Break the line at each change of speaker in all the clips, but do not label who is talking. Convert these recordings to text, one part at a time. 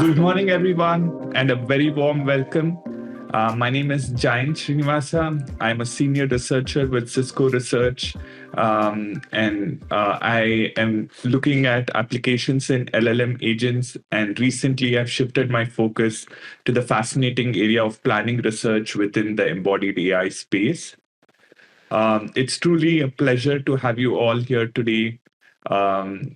Good morning, everyone, and a very warm welcome. My name is Jain Srinivasa. I'm a senior researcher with Cisco Research, and I am looking at applications in LLM agents. And recently, I've shifted my focus to the fascinating area of planning research within the embodied AI space. It's truly a pleasure to have you all here today.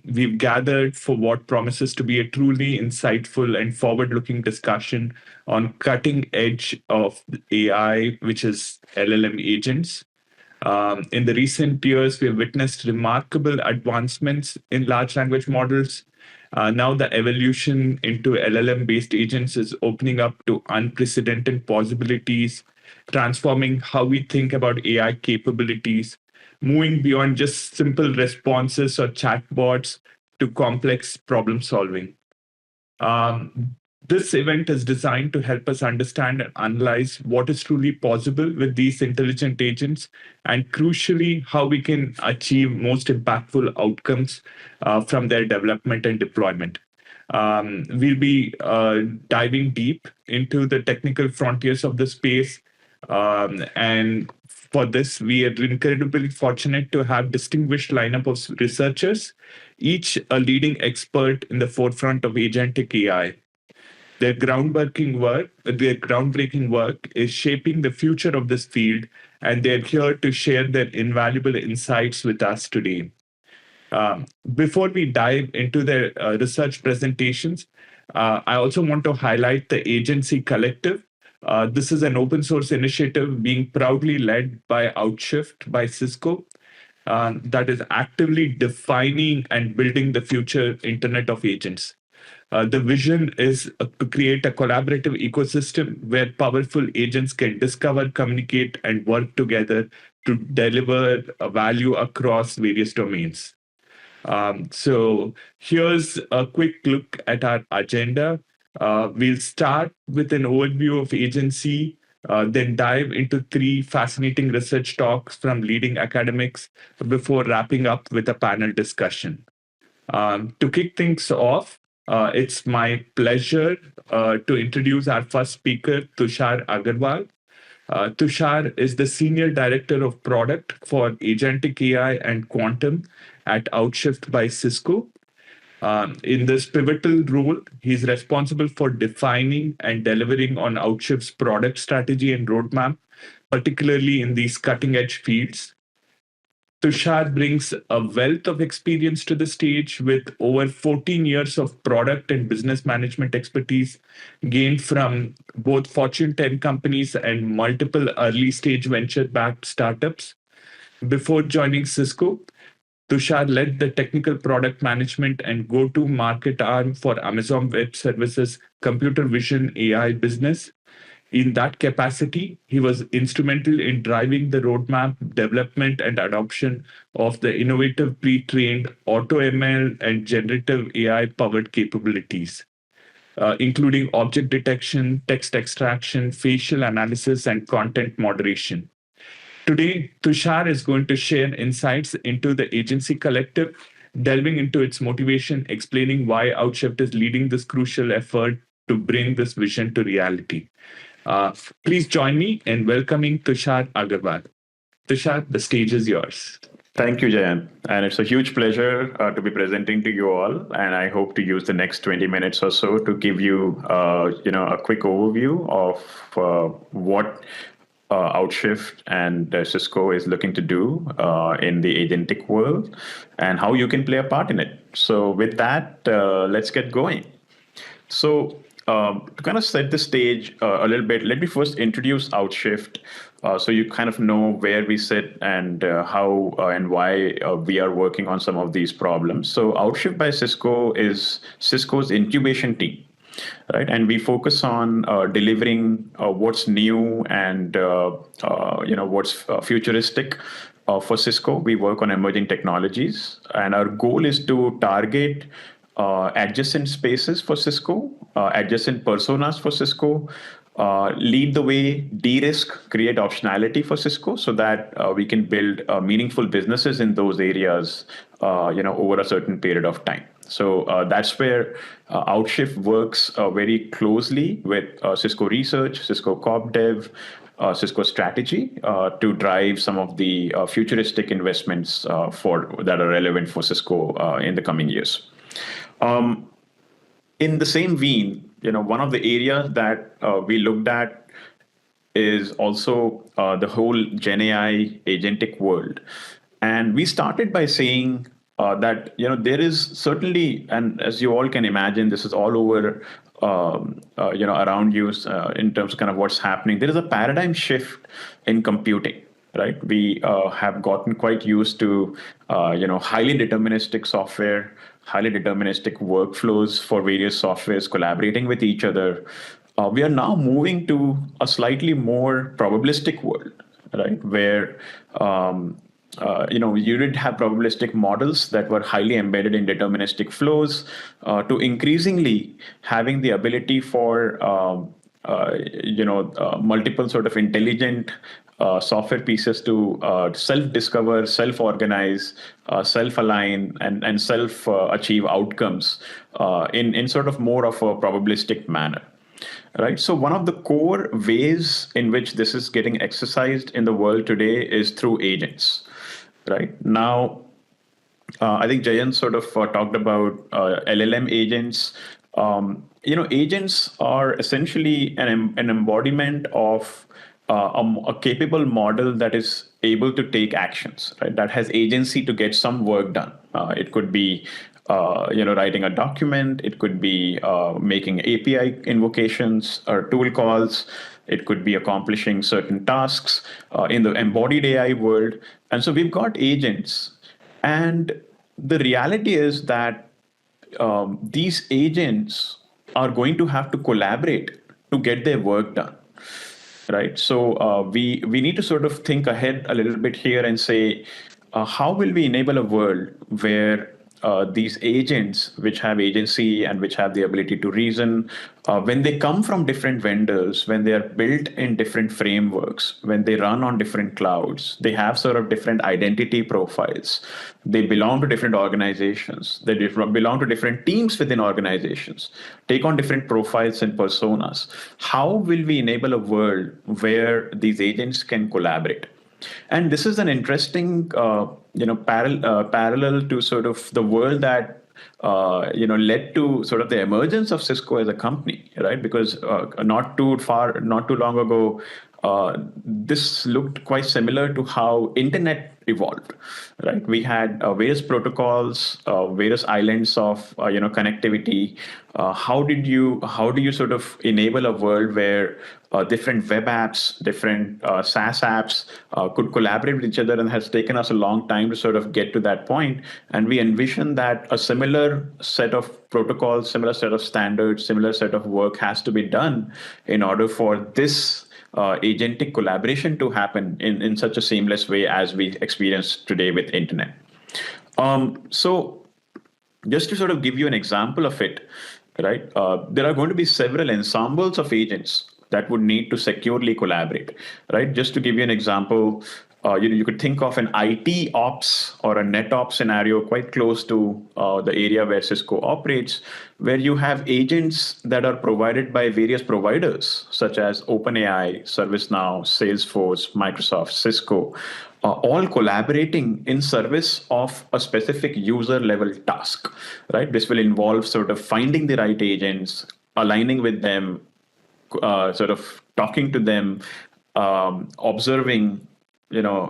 We've gathered for what promises to be a truly insightful and forward-looking discussion on cutting edge of AI, which is LLM agents. In the recent years, we have witnessed remarkable advancements in large language models. Now, the evolution into LLM-based agents is opening up to unprecedented possibilities, transforming how we think about AI capabilities, moving beyond just simple responses or chatbots to complex problem solving. This event is designed to help us understand and analyze what is truly possible with these intelligent agents, and crucially, how we can achieve most impactful outcomes from their development and deployment. We'll be diving deep into the technical frontiers of the space. And for this, we are incredibly fortunate to have distinguished lineup of researchers, each a leading expert in the forefront of agentic AI. Their groundbreaking work is shaping the future of this field, and they're here to share their invaluable insights with us today. Before we dive into their research presentations, I also want to highlight the AGNTCY Collective. This is an open source initiative being proudly led by Outshift by Cisco that is actively defining and building the future Internet of Agents. The vision is to create a collaborative ecosystem where powerful agents can discover, communicate, and work together to deliver value across various domains. So here's a quick look at our agenda. We'll start with an overview of agency, then dive into three fascinating research talks from leading academics before wrapping up with a panel discussion. To kick things off, it's my pleasure to introduce our first speaker, Tushar Agrawal. Tushar is the Senior Director of Product for Agentic AI and Quantum at Outshift by Cisco. In this pivotal role, he's responsible for defining and delivering on Outshift's product strategy and roadmap, particularly in these cutting-edge fields. Tushar brings a wealth of experience to the stage with over 14 years of product and business management expertise gained from both Fortune 10 companies and multiple early stage venture-backed startups. Before joining Cisco, Tushar led the technical product management and go-to-market arm for Amazon Web Services computer vision AI business. In that capacity, he was instrumental in driving the roadmap, development, and adoption of the innovative pre-trained AutoML and generative AI-powered capabilities, including object detection, text extraction, facial analysis, and content moderation. Today, Tushar is going to share insights into the AGNTCY Collective, delving into its motivation, explaining why Outshift is leading this crucial effort to bring this vision to reality. Please join me in welcoming Tushar Agrawal. Tushar, the stage is yours.
Thank you, Jayan. And it's a huge pleasure to be presenting to you all. And I hope to use the next 20 minutes or so to give you, a quick overview of what Outshift and Cisco is looking to do in the agentic world and how you can play a part in it. So with that, let's get going. So to kind of set the stage a little bit, let me first introduce Outshift so you kind of know where we sit and how and why we are working on some of these problems. So Outshift by Cisco is Cisco's incubation team. Right, and we focus on delivering what's new and what's futuristic for Cisco. We work on emerging technologies, and our goal is to target adjacent spaces for Cisco, adjacent personas for Cisco, lead the way, de-risk, create optionality for Cisco so that we can build meaningful businesses in those areas, over a certain period of time. So that's where Outshift works very closely with Cisco Research, Cisco Corp Dev, Cisco Strategy to drive some of the futuristic investments for that are relevant for Cisco in the coming years. In the same vein, one of the areas that we looked at is also the whole Gen AI agentic world. And we started by saying that there is certainly, and as you all can imagine, this is all over around you in terms of kind of what's happening. There is a paradigm shift in computing, right? We have gotten quite used to highly deterministic software, highly deterministic workflows for various softwares collaborating with each other. We are now moving to a slightly more probabilistic world, right? Where you did have probabilistic models that were highly embedded in deterministic flows, to increasingly having the ability for multiple sort of intelligent software pieces to self-discover, self-organize, self-align, and self-achieve outcomes in sort of more of a probabilistic manner. Right. So one of the core ways in which this is getting exercised in the world today is through agents. Right now, I think Jayant sort of talked about LLM agents. Agents are essentially an embodiment of a capable model that is able to take actions, right? That has agency to get some work done. It could be writing a document. It could be making API invocations or tool calls. It could be accomplishing certain tasks in the embodied AI world. And so we've got agents. And the reality is that these agents are going to have to collaborate to get their work done. Right. So we need to sort of think ahead a little bit here and say, how will we enable a world where these agents, which have agency and which have the ability to reason, when they come from different vendors, when they are built in different frameworks, when they run on different clouds, they have sort of different identity profiles. They belong to different organizations. They belong to different teams within organizations, take on different profiles and personas. How will we enable a world where these agents can collaborate? And this is an interesting, parallel to sort of the world that led to sort of the emergence of Cisco as a company, right? Because not too long ago, this looked quite similar to how internet evolved, right? We had various protocols, various islands of connectivity. How do you sort of enable a world where different web apps, different SaaS apps could collaborate with each other, and has taken us a long time to sort of get to that point. And we envision that a similar set of protocols, similar set of standards, similar set of work has to be done in order for this agentic collaboration to happen in such a seamless way as we experience today with internet. So just to sort of give you an example of it, right? There are going to be several ensembles of agents that would need to securely collaborate, right? Just to give you an example, you could think of an IT ops or a net ops scenario quite close to the area where Cisco operates, where you have agents that are provided by various providers, such as OpenAI, ServiceNow, Salesforce, Microsoft, Cisco, all collaborating in service of a specific user level task, right? This will involve sort of finding the right agents, aligning with them, sort of talking to them, observing,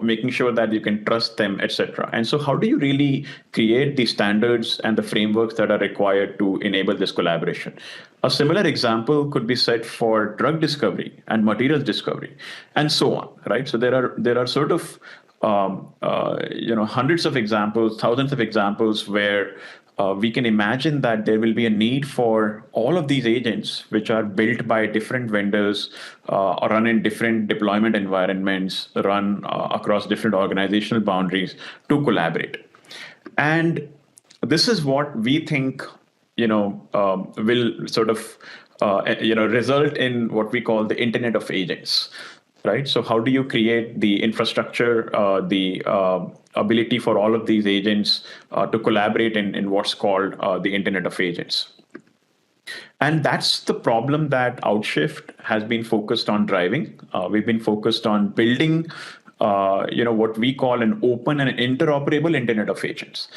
making sure that you can trust them, etc. And so how do you really create the standards and the frameworks that are required to enable this collaboration? A similar example could be set for drug discovery and materials discovery, and so on, right? So there are sort of hundreds of examples, thousands of examples where we can imagine that there will be a need for all of these agents, which are built by different vendors, run in different deployment environments, run across different organizational boundaries, to collaborate. And this is what we think, will sort of, result in what we call the Internet of Agents. right? So how do you create the infrastructure, the ability for all of these agents to collaborate in what's called the Internet of Agents? And that's the problem that Outshift has been focused on driving. We've been focused on building, what we call an open and interoperable Internet of Agents.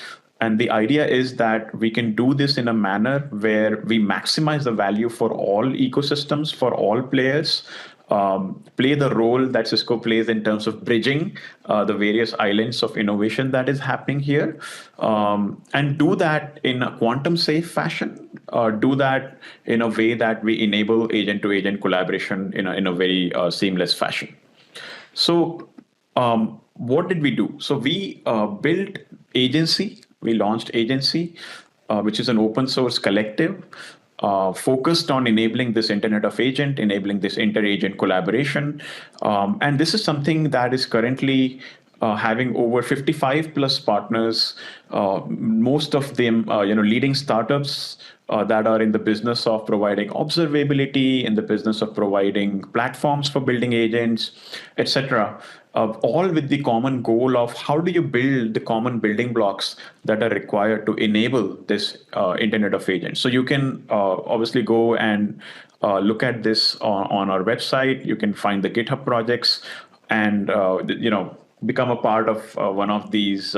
And the idea is that we can do this in a manner where we maximize the value for all ecosystems, for all players, play the role that Cisco plays in terms of bridging the various islands of innovation that is happening here, and do that in a quantum safe fashion, do that in a way that we enable agent to agent collaboration in a very seamless fashion. So what did we do? So we built Agency. We launched Agency, which is an open source collective focused on enabling this Internet of Agent, enabling this inter-agent collaboration. And this is something that is currently having over 55 plus partners, most of them, leading startups that are in the business of providing observability, in the business of providing platforms for building agents, etc. All with the common goal of how do you build the common building blocks that are required to enable this Internet of Agents. So you can obviously go and look at this on our website. You can find the GitHub projects and become a part of one of these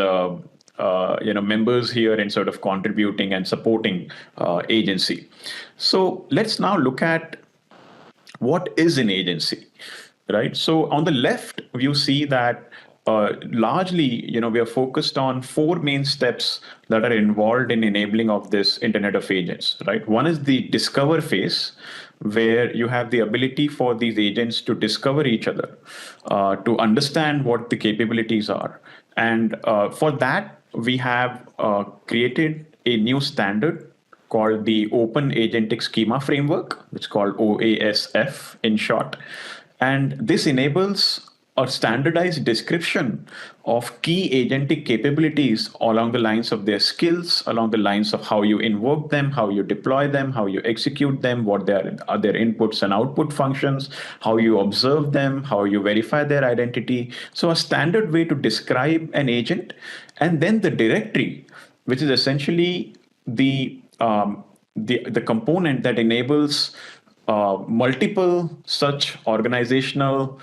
members here in sort of contributing and supporting Agency. So let's now look at what is an agency, right? So on the left, you see that largely, we are focused on four main steps that are involved in enabling of this Internet of Agents, right? One is the discover phase, where you have the ability for these agents to discover each other, to understand what the capabilities are. And for that, we have created a new standard called the Open Agentic Schema Framework, which is called OASF in short. And this enables a standardized description of key agentic capabilities along the lines of their skills, along the lines of how you invoke them, how you deploy them, how you execute them, what are their inputs and output functions, how you observe them, how you verify their identity. So a standard way to describe an agent, and then the directory, which is essentially the component that enables multiple such organizational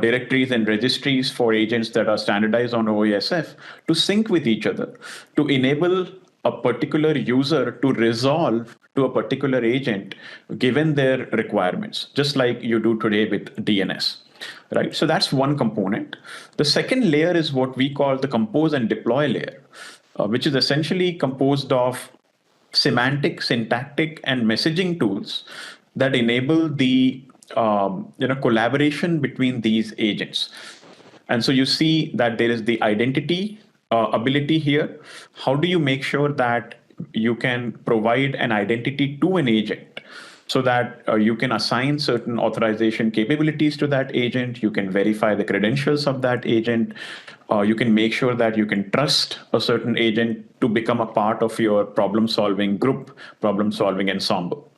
directories and registries for agents that are standardized on OASF to sync with each other, to enable a particular user to resolve to a particular agent given their requirements, just like you do today with DNS. Right. So that's one component. The second layer is what we call the compose and deploy layer, which is essentially composed of semantic, syntactic, and messaging tools that enable the collaboration between these agents. And so you see that there is the identity ability here. How do you make sure that you can provide an identity to an agent so that you can assign certain authorization capabilities to that agent, you can verify the credentials of that agent, you can make sure that you can trust a certain agent to become a part of your problem-solving group, problem-solving ensemble.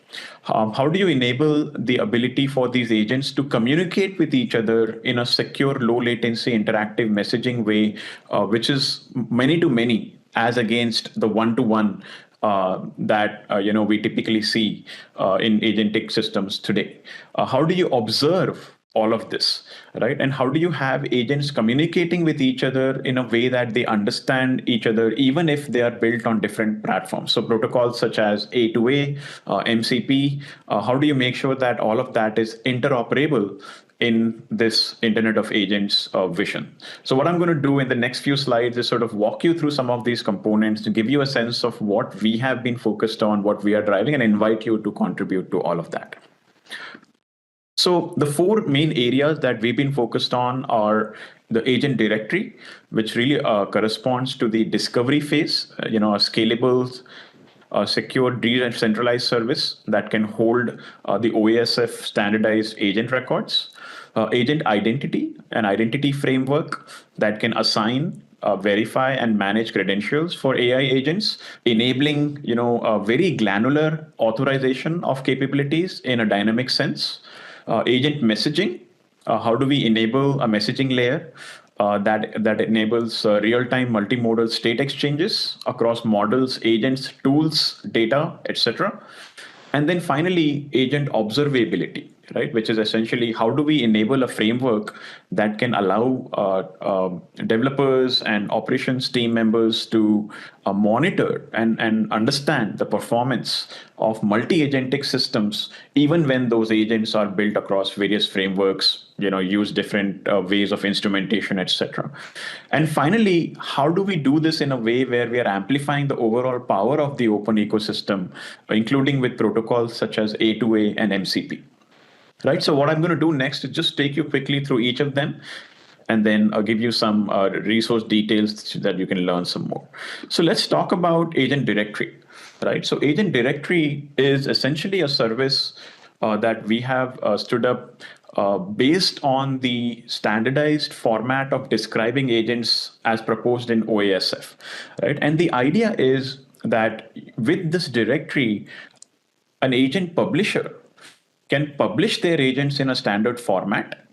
How do you enable the ability for these agents to communicate with each other in a secure, low latency, interactive messaging way, which is many to many, as against the one-to-one that we typically see in agentic systems today? How do you observe all of this, right? And how do you have agents communicating with each other in a way that they understand each other, even if they are built on different platforms? So protocols such as A2A, MCP, how do you make sure that all of that is interoperable in this Internet of Agents vision? So what I'm going to do in the next few slides is sort of walk you through some of these components to give you a sense of what we have been focused on, what we are driving, and invite you to contribute to all of that. So the four main areas that we've been focused on are the agent directory, which really corresponds to the discovery phase, a scalable, secure, decentralized service that can hold the OASF standardized agent records, agent identity, an identity framework that can assign, verify, and manage credentials for AI agents, enabling a very granular authorization of capabilities in a dynamic sense. Agent messaging, how do we enable a messaging layer that enables real-time multimodal state exchanges across models, agents, tools, data, etc. And then finally, agent observability, right? Which is essentially how do we enable a framework that can allow developers and operations team members to monitor and understand the performance of multi-agentic systems, even when those agents are built across various frameworks, use different ways of instrumentation, etc. And finally, how do we do this in a way where we are amplifying the overall power of the open ecosystem, including with protocols such as A2A and MCP? Right. So what I'm going to do next is just take you quickly through each of them, and then I'll give you some resource details so that you can learn some more. So let's talk about Agent Directory. Right. So Agent Directory is essentially a service that we have stood up based on the standardized format of describing agents as proposed in OASF. Right. And the idea is that with this directory, an agent publisher can publish their agents in a standard format,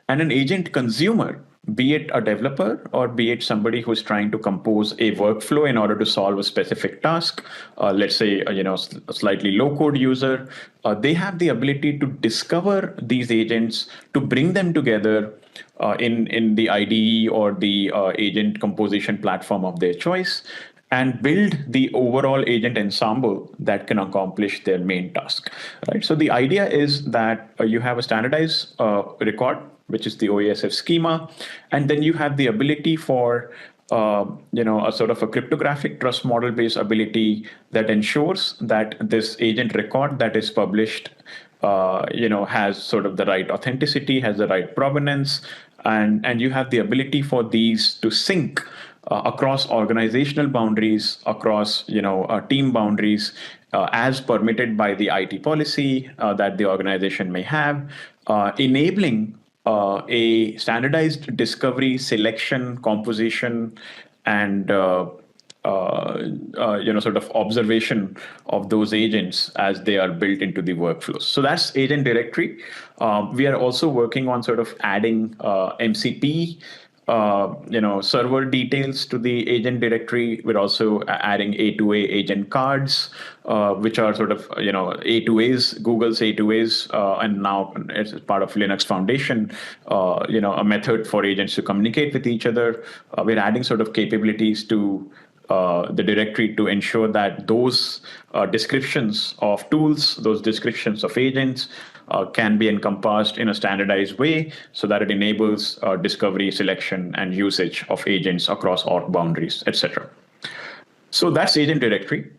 and an agent consumer, be it a developer or be it somebody who's trying to compose a workflow in order to solve a specific task, let's say a slightly low code user, they have the ability to discover these agents, to bring them together in the IDE or the agent composition platform of their choice, and build the overall agent ensemble that can accomplish their main task. Right. So the idea is that you have a standardized record, which is the OASF schema, and then you have the ability for a sort of a cryptographic trust model based ability that ensures that this agent record that is published has sort of the right authenticity, has the right provenance, and you have the ability for these to sync across organizational boundaries, across team boundaries, as permitted by the IT policy that the organization may have, enabling a standardized discovery, selection, composition, and sort of observation of those agents as they are built into the workflows. So that's Agent Directory. We are also working on sort of adding MCP server details to the agent directory. We're also adding A2A agent cards, which are sort of, A2As, Google's A2As, and now as part of Linux Foundation, a method for agents to communicate with each other. We're adding sort of capabilities to the directory to ensure that those descriptions of tools, those descriptions of agents, can be encompassed in a standardized way so that it enables discovery, selection, and usage of agents across org boundaries, etc. So that's agent directory.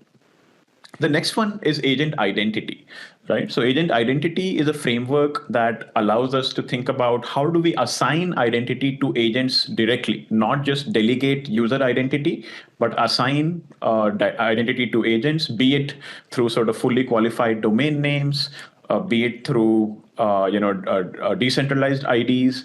The next one is agent identity, right? So agent identity is a framework that allows us to think about how do we assign identity to agents directly, not just delegate user identity, but assign identity to agents, be it through sort of fully qualified domain names, be it through decentralized IDs,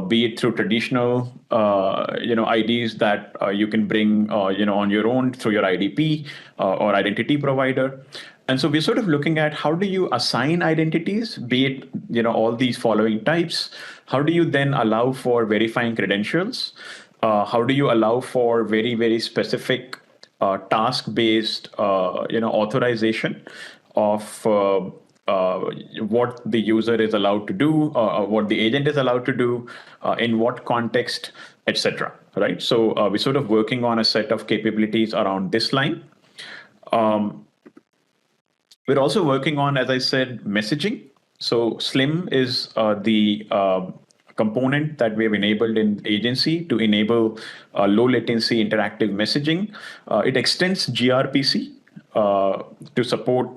be it through traditional IDs that you can bring on your own through your IDP or identity provider. And so we're sort of looking at how do you assign identities, be it all these following types. How do you then allow for verifying credentials? How do you allow for very, very specific task-based authorization of what the user is allowed to do, what the agent is allowed to do, in what context, etc. Right. So we're sort of working on a set of capabilities around this line. We're also working on, as I said, messaging. So Slim is the component that we have enabled in agency to enable low latency interactive messaging. It extends gRPC to support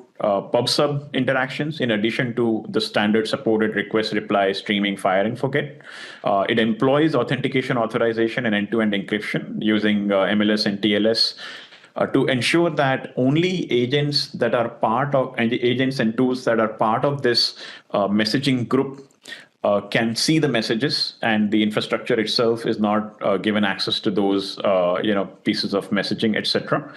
pub/sub interactions in addition to the standard supported request, reply, streaming, fire, and forget. It employs authentication, authorization, and end-to-end encryption using MLS and TLS to ensure that only agents that are part of, and the agents and tools that are part of this messaging group can see the messages, and the infrastructure itself is not given access to those pieces of messaging, etc.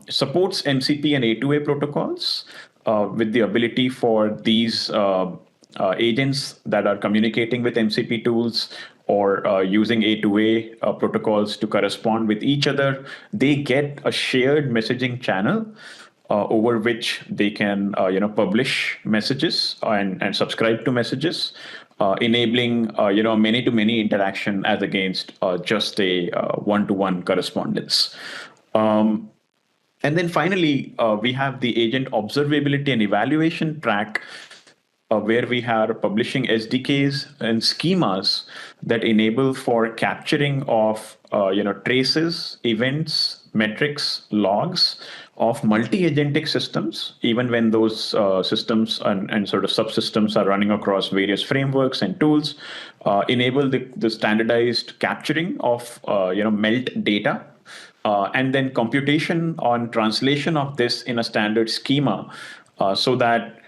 Supports MCP and A2A protocols with the ability for these agents that are communicating with MCP tools or using A2A protocols to correspond with each other, they get a shared messaging channel over which they can publish messages and subscribe to messages, enabling many-to-many interaction as against just a one-to-one correspondence. And then finally, we have the agent observability and evaluation track, where we are publishing SDKs and schemas that enable for capturing of traces, events, metrics, logs of multi-agentic systems, even when those systems and sort of subsystems are running across various frameworks and tools, enable the standardized capturing of melt data, and then computation on translation of this in a standard schema, so that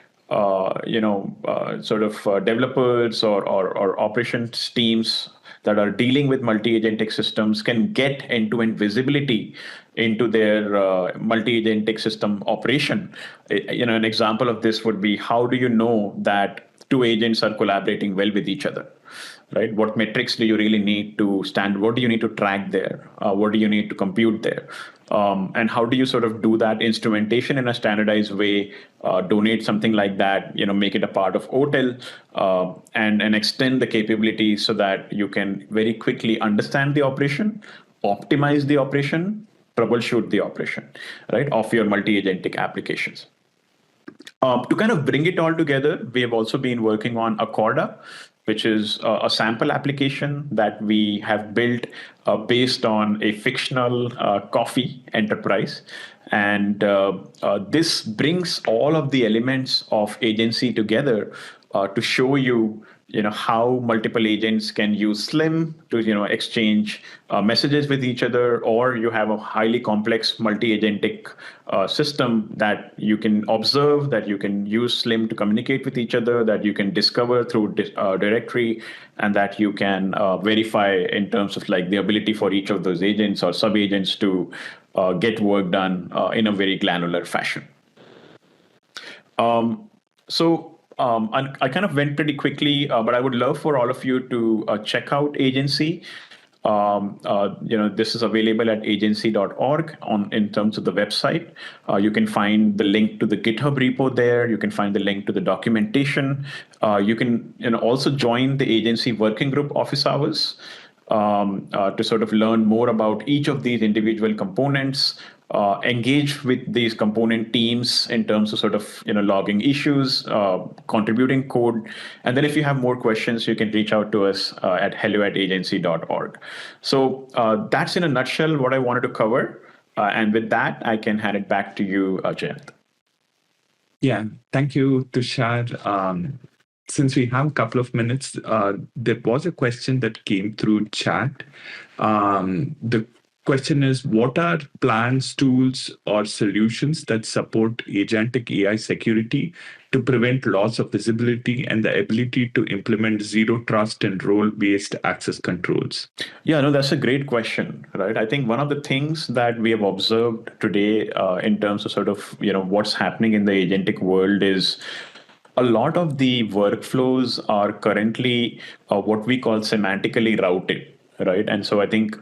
developers or operations teams that are dealing with multi-agentic systems can get end-to-end visibility into their multi-agentic system operation. An example of this would be, how do you know that two agents are collaborating well with each other? Right? What metrics do you really need to stand? What do you need to track there? What do you need to compute there? And how do you sort of do that instrumentation in a standardized way, donate something like that, make it a part of OTel, and extend the capabilities so that you can very quickly understand the operation, optimize the operation, troubleshoot the operation, right, of your multi-agentic applications. To kind of bring it all together, we have also been working on Accorda, which is a sample application that we have built based on a fictional coffee enterprise. And this brings all of the elements of agency together to show you how multiple agents can use Slim to exchange messages with each other, or you have a highly complex multi-agentic system that you can observe, that you can use Slim to communicate with each other, that you can discover through directory, and that you can verify in terms of like the ability for each of those agents or sub-agents to get work done in a very granular fashion. I kind of went pretty quickly, but I would love for all of you to check out AGNTCY. This is available at agency.org in terms of the website. You can find the link to the GitHub repo there. You can find the link to the documentation. You can also join the AGNTCY working group office hours to sort of learn more about each of these individual components. Engage with these component teams in terms of sort of logging issues, contributing code, and then if you have more questions, you can reach out to us at hello@agency.org. So that's in a nutshell what I wanted to cover, and with that, I can hand it back to you, Jayant.
Yeah, thank you, Tushar. Since we have a couple of minutes, there was a question that came through chat. The question is, what are plans, tools, or solutions that support agentic AI security to prevent loss of visibility and the ability to implement zero trust and role-based access controls?
Yeah, no, that's a great question, right? I think one of the things that we have observed today in terms of sort of, what's happening in the agentic world is a lot of the workflows are currently what we call semantically routed, right? And so I think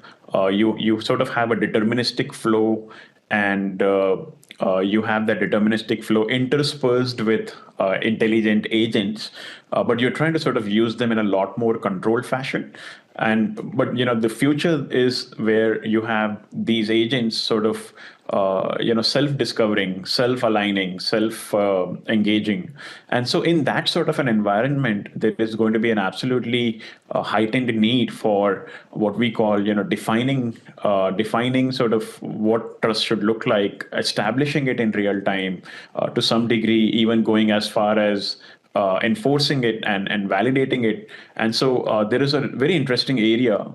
you sort of have a deterministic flow, and you have that deterministic flow interspersed with intelligent agents, but you're trying to sort of use them in a lot more controlled fashion. But the future is where you have these agents sort of self-discovering, self-aligning, self-engaging. And so in that sort of an environment, there is going to be an absolutely heightened need for what we call, defining sort of what trust should look like, establishing it in real time, to some degree, even going as far as enforcing it and validating it. And so there is a very interesting area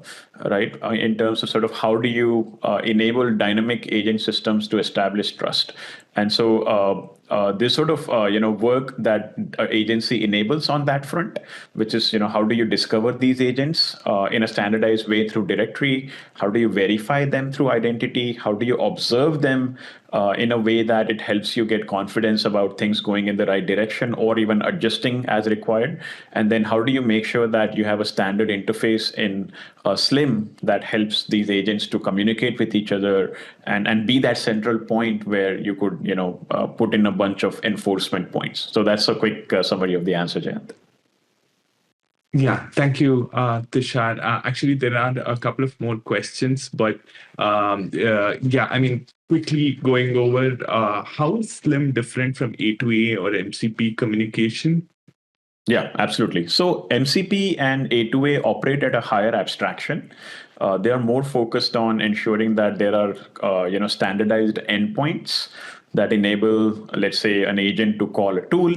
right? In terms of sort of how do you enable dynamic agent systems to establish trust. And so this sort of work that agency enables on that front, which is how do you discover these agents in a standardized way through directory? How do you verify them through identity? How do you observe them in a way that it helps you get confidence about things going in the right direction or even adjusting as required? And then how do you make sure that you have a standard interface in Slim that helps these agents to communicate with each other and be that central point where you could put in a bunch of enforcement points? So that's a quick summary of the answer, Jayant.
Yeah, thank you, Tushar. Actually, there are a couple of more questions, but yeah, I mean, quickly going over, how is Slim different from A2A or MCP communication?
Yeah, absolutely. So MCP and A2A operate at a higher abstraction. They are more focused on ensuring that there are standardized endpoints that enable, let's say, an agent to call a tool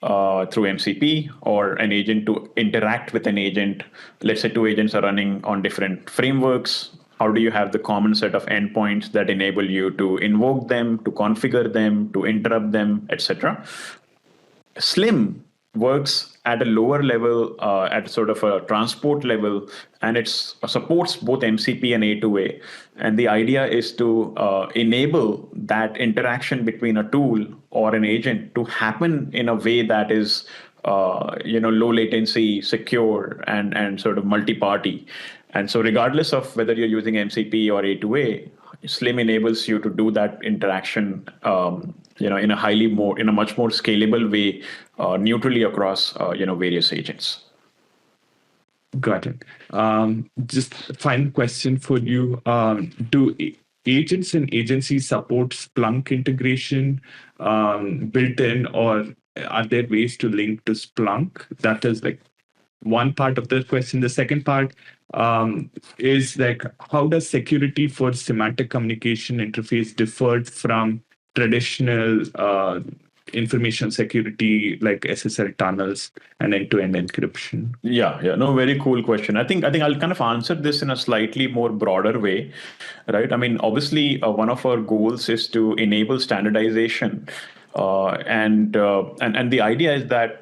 through MCP, or an agent to interact with an agent. Let's say two agents are running on different frameworks. How do you have the common set of endpoints that enable you to invoke them, to configure them, to interrupt them, etc.? Slim works at a lower level, at sort of a transport level, and it supports both MCP and A2A. And the idea is to enable that interaction between a tool or an agent to happen in a way that is, low latency, secure, and sort of multi-party. And so, regardless of whether you're using MCP or A2A, Slim enables you to do that interaction, in a much more scalable way, neutrally across, various agents.
Got it. Just final question for you. Do agents and agencies support Splunk integration built in, or are there ways to link to Splunk? That is like one part of the question. The second part is like, how does security for semantic communication interface differ from traditional information security like SSL tunnels and end-to-end encryption?
Yeah, no, very cool question. I think I'll kind of answer this in a slightly more broader way, right? I mean, obviously, one of our goals is to enable standardization, and the idea is that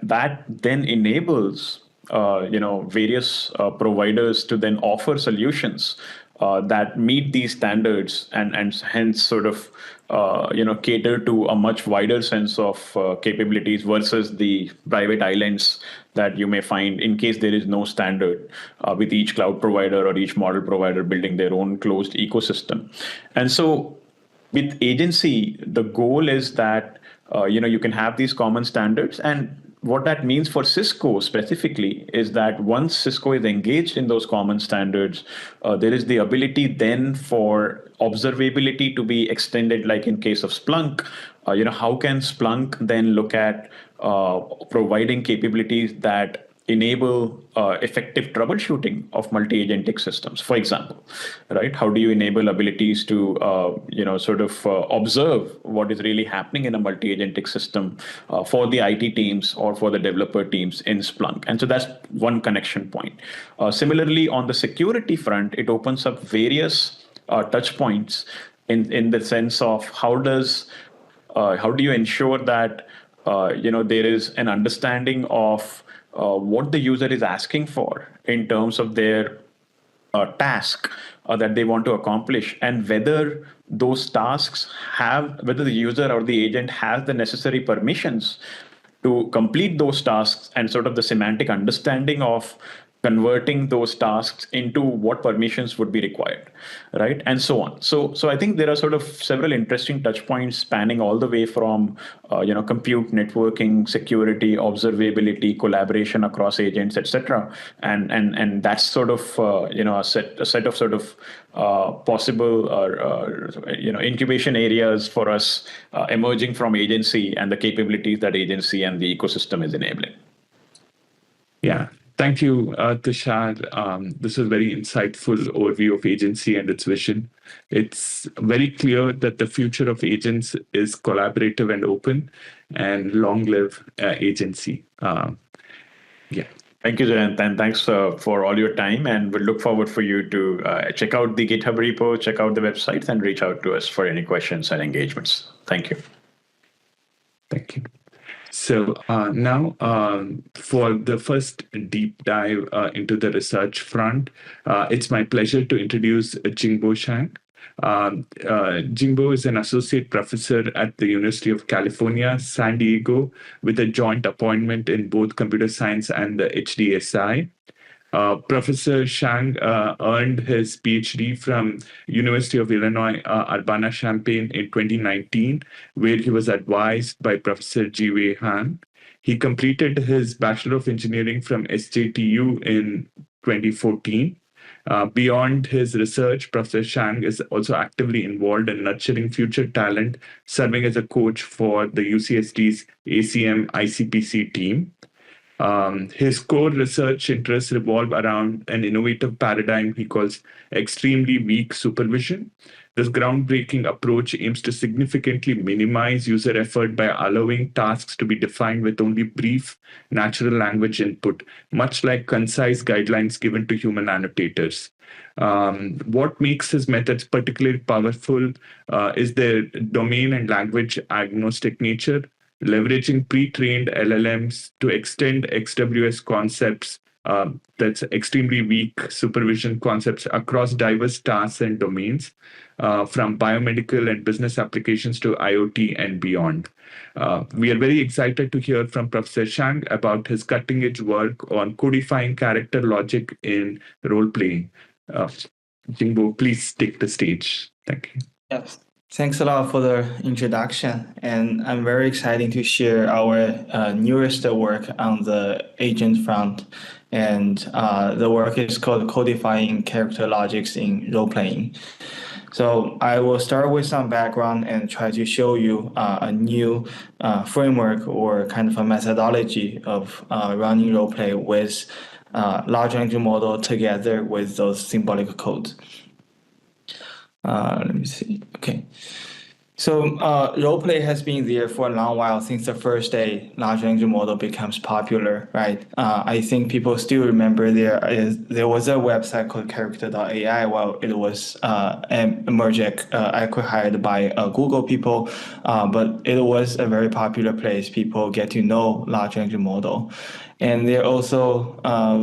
then enables various providers to then offer solutions that meet these standards and hence sort of cater to a much wider sense of capabilities versus the private islands that you may find in case there is no standard, with each cloud provider or each model provider building their own closed ecosystem. And so with agency, the goal is that you can have these common standards. And what that means for Cisco specifically is that once Cisco is engaged in those common standards, there is the ability then for observability to be extended, like in case of Splunk. How can Splunk then look at providing capabilities that enable effective troubleshooting of multi-agentic systems, for example, right? How do you enable abilities to, observe what is really happening in a multi-agentic system for the IT teams or for the developer teams in Splunk? And so that's one connection point. Similarly, on the security front, it opens up various touch points in the sense of how do you ensure that there is an understanding of what the user is asking for in terms of their task that they want to accomplish, and whether those tasks whether the user or the agent has the necessary permissions to complete those tasks, and sort of the semantic understanding of converting those tasks into what permissions would be required, right? And so on. So I think there are sort of several interesting touch points spanning all the way from compute, networking, security, observability, collaboration across agents, etc. And that's sort of a set of sort of possible incubation areas for us emerging from agency and the capabilities that agency and the ecosystem is enabling.
Yeah. Thank you, Tushar. This is a very insightful overview of agency and its vision. It's very clear that the future of agents is collaborative and open, and long live agency. Yeah.
Thank you, Jayant, and thanks for all your time. And we'll look forward for you to check out the GitHub repo, check out the website, and reach out to us for any questions and engagements. Thank you.
Thank you. So now for the first deep dive into the research front, it's my pleasure to introduce Jingbo Shang. Jingbo is an associate professor at the University of California, San Diego, with a joint appointment in both computer science and the HDSI. Professor Shang earned his PhD from University of Illinois Urbana-Champaign in 2019, where he was advised by Professor Ji-Wei Han. He completed his Bachelor of Engineering from SJTU in 2014. Beyond his research, Professor Shang is also actively involved in nurturing future talent, serving as a coach for the UCSD's ACM ICPC team. His core research interests revolve around an innovative paradigm he calls extremely weak supervision. This groundbreaking approach aims to significantly minimize user effort by allowing tasks to be defined with only brief natural language input, much like concise guidelines given to human annotators. What makes his methods particularly powerful is their domain and language agnostic nature, leveraging pre-trained LLMs to extend XWS concepts, that's extremely weak supervision concepts, across diverse tasks and domains, from biomedical and business applications to IoT and beyond. We are very excited to hear from Professor Shang about his cutting-edge work on codifying character logic in role-playing. Jingbo, please take the stage. Thank you.
Yes. Thanks a lot for the introduction, and I'm very excited to share our newest work on the agent front, and the work is called Codifying Character Logics in Role-Playing. So I will start with some background and try to show you a new framework or kind of a methodology of running role-play with large language model together with those symbolic codes. Let me see. Okay. So role-play has been there for a long while since the first day large language model becomes popular, right? I think people still remember there was a website called character.ai while it was emerged, acquired by Google people, but it was a very popular place. People get to know large language model. And there also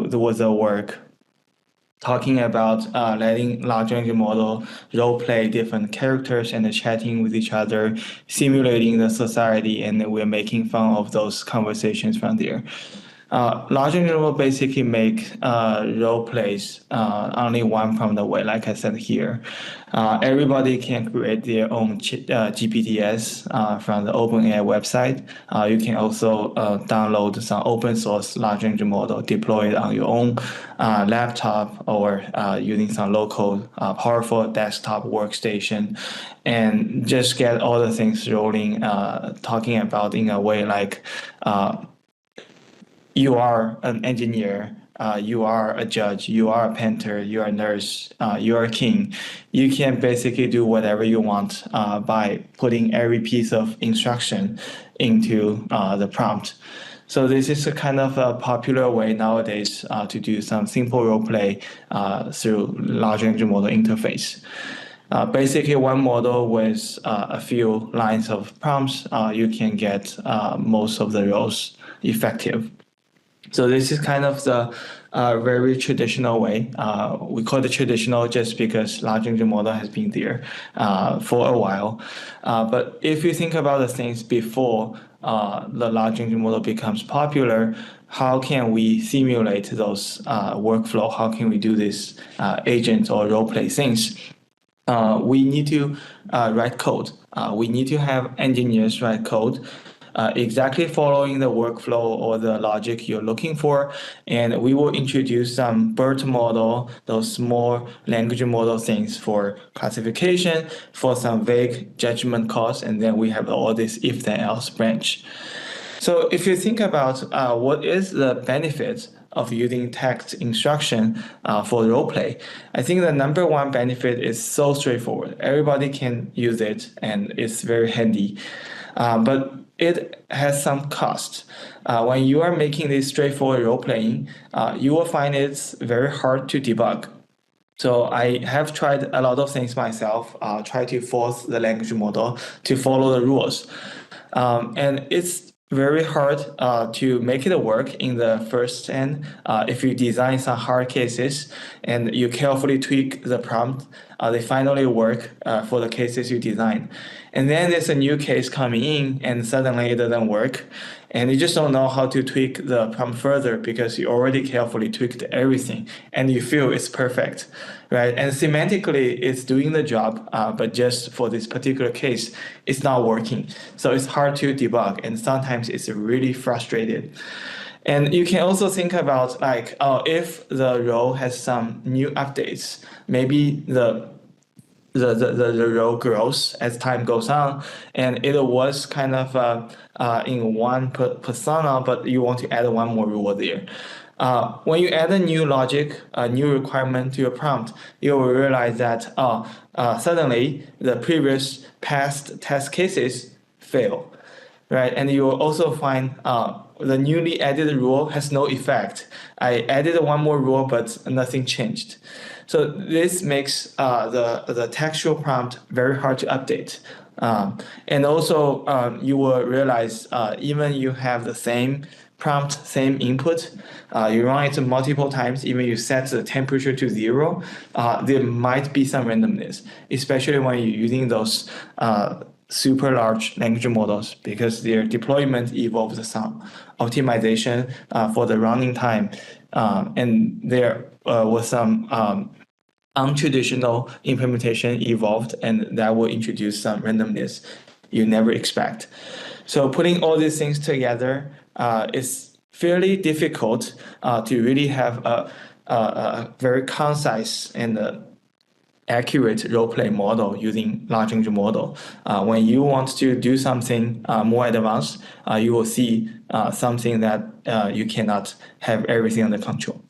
there was a work talking about letting large language model role play different characters and chatting with each other, simulating the society, and we're making fun of those conversations from there. Large language model basically make role plays only one from the way, like I said here. Everybody can create their own GPTs from the OpenAI website. You can also download some open source large language model, deploy it on your own laptop or using some local powerful desktop workstation, and just get all the things rolling, talking about in a way like you are an engineer, you are a judge, you are a painter, you are a nurse, you are a king. You can basically do whatever you want by putting every piece of instruction into the prompt. So this is a kind of a popular way nowadays to do some simple role play through large language model interface. Basically, one model with a few lines of prompts, you can get most of the roles effective. So this is kind of the very traditional way. We call it traditional just because large language model has been there for a while. But if you think about the things before the large language model becomes popular, how can we simulate those workflow? How can we do this agent or role play things? We need to write code. We need to have engineers write code. Exactly following the workflow or the logic you're looking for. And we will introduce some BERT model, those small language model things for classification, for some vague judgment calls, and then we have all this if then else branch. So if you think about what is the benefit of using text instruction for roleplay, I think the number one benefit is so straightforward. Everybody can use it and it's very handy. but it has some cost. When you are making this straightforward role playing, you will find it's very hard to debug. So I have tried a lot of things myself, try to force the language model to follow the rules. And it's very hard to make it work in the first end. If you design some hard cases and you carefully tweak the prompt, they finally work for the cases you design. And then there's a new case coming in and suddenly it doesn't work. And you just don't know how to tweak the prompt further because you already carefully tweaked everything and you feel it's perfect, right? And semantically, it's doing the job, but just for this particular case, it's not working. So it's hard to debug, and sometimes it's really frustrated. And you can also think about like, if the role has some new updates, maybe the role grows as time goes on, and it was kind of in one persona, but you want to add one more rule there. When you add a new logic, a new requirement to your prompt, you will realize that suddenly the previous past test cases fail, right? And you will also find the newly added rule has no effect. I added one more rule, but nothing changed. So this makes the textual prompt very hard to update. And also you will realize even you have the same prompt, same input, you run it multiple times, even you set the temperature to 0, there might be some randomness, especially when you're using those super large language models because their deployment involves some optimization for the running time. And there was some untraditional implementation evolved, and that will introduce some randomness you never expect. So putting all these things together is fairly difficult to really have a very concise and accurate role-play model using large language model. When you want to do something more advanced, you will see something that you cannot have everything under control.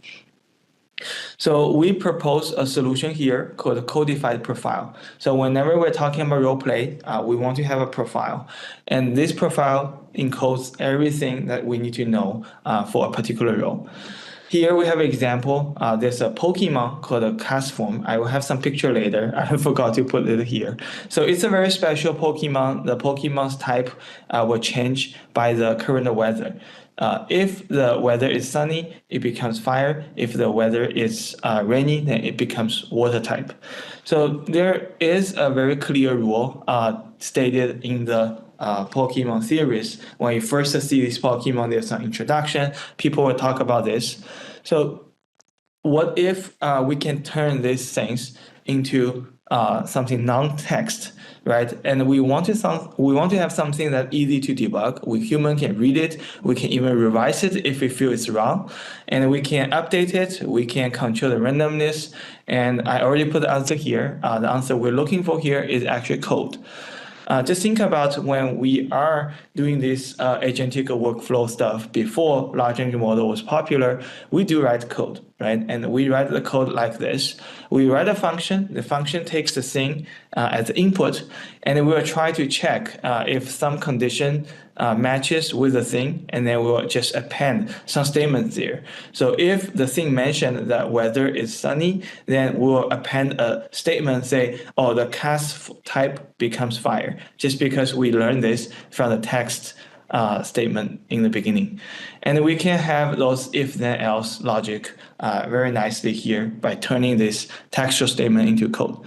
So we propose a solution here called a codified profile. So whenever we're talking about role play, we want to have a profile. And this profile encodes everything that we need to know for a particular role. Here we have an example. There's a Pokemon called a Castform. I will have some picture later. I forgot to put it here. So it's a very special Pokemon. The Pokemon's type will change by the current weather. If the weather is sunny, it becomes fire. If the weather is rainy, then it becomes water type. So there is a very clear rule stated in the Pokemon series. When you first see this Pokemon, there's an introduction. People will talk about this. So what if we can turn these things into something non-text, right? And we want to have something that's easy to debug. We human can read it. We can even revise it if we feel it's wrong, and we can update it. We can control the randomness. And I already put the answer here. The answer we're looking for here is actually code. Just think about when we are doing this agentic workflow stuff before large language model was popular, we do write code, right? And we write the code like this. We write a function. The function takes the thing as the input, and then we will try to check if some condition matches with the thing, and then we'll just append some statements there. So if the thing mentioned that weather is sunny, then we'll append a statement say, oh, the cast type becomes fire, just because we learned this from the text statement in the beginning. And we can have those if then else logic very nicely here by turning this textual statement into code.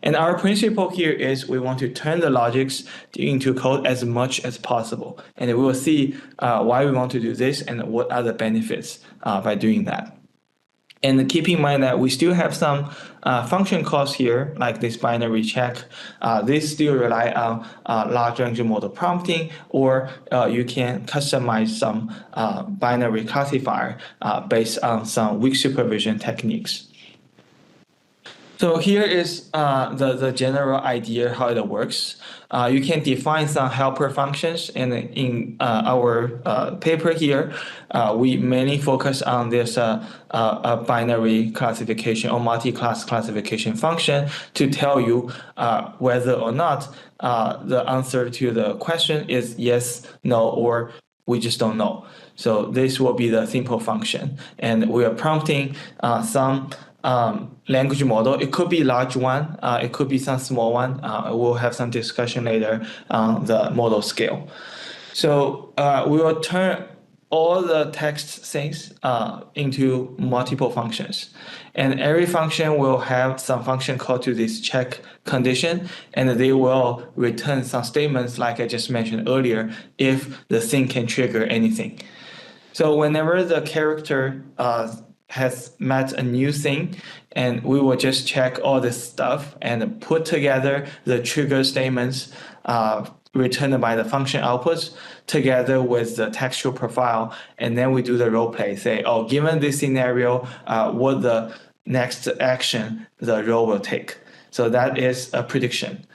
And our principle here is we want to turn the logics into code as much as possible. And we will see why we want to do this and what are the benefits by doing that. And keep in mind that we still have some function calls here, like this binary check. This still rely on large language model prompting, or you can customize some binary classifier based on some weak supervision techniques. So here is the general idea how it works. You can define some helper functions, and in our paper here, we mainly focus on this a binary classification or multi-class classification function to tell you whether or not the answer to the question is yes, no, or we just don't know. So this will be the simple function, and we are prompting some language model. It could be large one, it could be some small one. We'll have some discussion later on the model scale. So we will turn all the text things into multiple functions. And every function will have some function called to this check condition, and they will return some statements like I just mentioned earlier if the thing can trigger anything. So whenever the character has met a new thing, and we will just check all this stuff and put together the trigger statements returned by the function outputs together with the textual profile, and then we do the role play. Say, oh, given this scenario, what the next action the role will take. So that is a prediction.